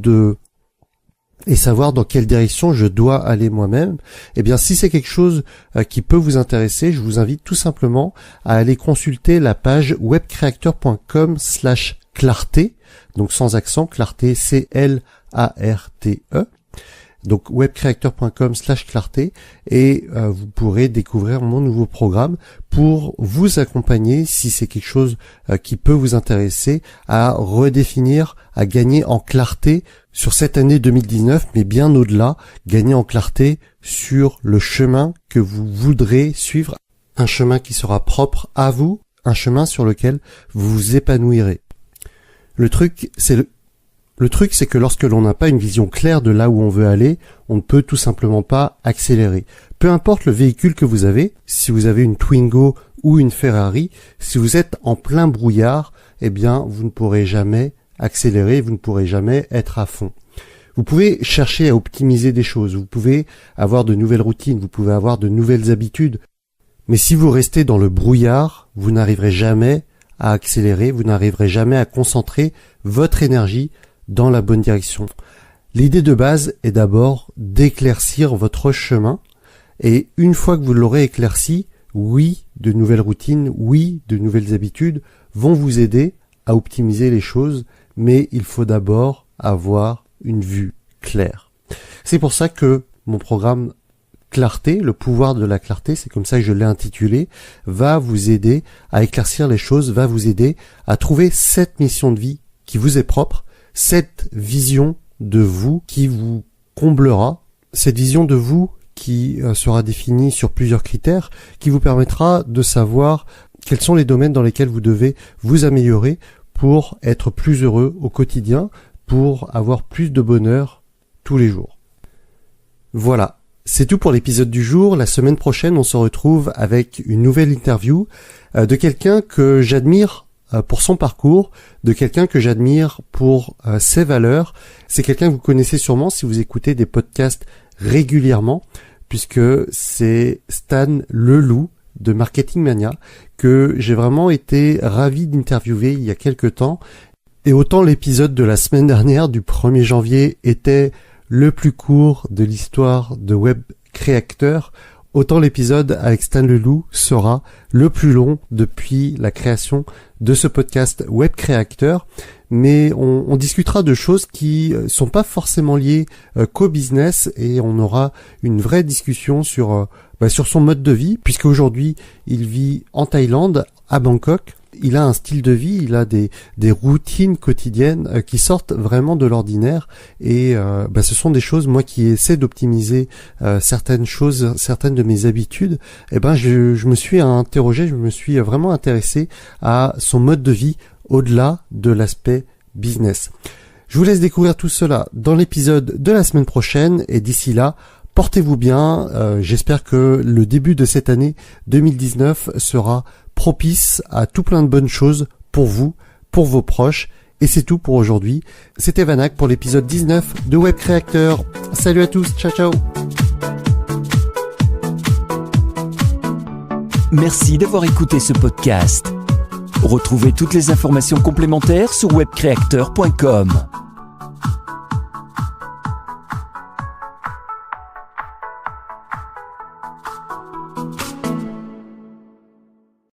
et savoir dans quelle direction je dois aller moi-même. Si c'est quelque chose qui peut vous intéresser, je vous invite tout simplement à aller consulter la page webcreator.com/clarté, donc sans accent, clarté, CLARTE. Donc webcreator.com/clarté et vous pourrez découvrir mon nouveau programme pour vous accompagner, si c'est quelque chose qui peut vous intéresser, à redéfinir, à gagner en clarté sur cette année 2019, mais bien au-delà, gagner en clarté sur le chemin que vous voudrez suivre, un chemin qui sera propre à vous, un chemin sur lequel vous vous épanouirez. Le truc, c'est que lorsque l'on n'a pas une vision claire de là où on veut aller, on ne peut tout simplement pas accélérer. Peu importe le véhicule que vous avez, si vous avez une Twingo ou une Ferrari, si vous êtes en plein brouillard, vous ne pourrez jamais accélérer, vous ne pourrez jamais être à fond. Vous pouvez chercher à optimiser des choses, vous pouvez avoir de nouvelles routines, vous pouvez avoir de nouvelles habitudes, mais si vous restez dans le brouillard, vous n'arriverez jamais à accélérer, vous n'arriverez jamais à concentrer votre énergie dans la bonne direction. L'idée de base est d'abord d'éclaircir votre chemin, et une fois que vous l'aurez éclairci, oui, de nouvelles routines, oui, de nouvelles habitudes vont vous aider à optimiser les choses, mais il faut d'abord avoir une vue claire. C'est pour ça que mon programme Clarté, le pouvoir de la clarté, c'est comme ça que je l'ai intitulé, va vous aider à éclaircir les choses, va vous aider à trouver cette mission de vie qui vous est propre, cette vision de vous qui vous comblera, cette vision de vous qui sera définie sur plusieurs critères, qui vous permettra de savoir quels sont les domaines dans lesquels vous devez vous améliorer pour être plus heureux au quotidien, pour avoir plus de bonheur tous les jours. Voilà, c'est tout pour l'épisode du jour. La semaine prochaine, on se retrouve avec une nouvelle interview de quelqu'un que j'admire pour son parcours, de quelqu'un que j'admire pour ses valeurs. C'est quelqu'un que vous connaissez sûrement si vous écoutez des podcasts régulièrement, puisque c'est Stan Leloup de Marketing Mania que j'ai vraiment été ravi d'interviewer il y a quelques temps. Et autant l'épisode de la semaine dernière du 1er janvier était le plus court de l'histoire de Web Creator, autant l'épisode avec Stan Leloup sera le plus long depuis la création de ce podcast Web Creator. Mais on discutera de choses qui sont pas forcément liées qu'au business, et on aura une vraie discussion sur son mode de vie, puisque aujourd'hui il vit en Thaïlande, à Bangkok. il a un style de vie, il a des routines quotidiennes qui sortent vraiment de l'ordinaire, et ce sont des choses, moi qui essaie d'optimiser certaines choses, certaines de mes habitudes, je me suis interrogé, je me suis vraiment intéressé à son mode de vie au-delà de l'aspect business. Je vous laisse découvrir tout cela dans l'épisode de la semaine prochaine, et d'ici là, portez-vous bien. J'espère que le début de cette année 2019 sera propice à tout plein de bonnes choses pour vous, pour vos proches. Et c'est tout pour aujourd'hui. C'était Vanak pour l'épisode 19 de Web Créateur. Salut à tous, ciao ciao. Merci d'avoir écouté ce podcast. Retrouvez toutes les informations complémentaires sur webcreator.com.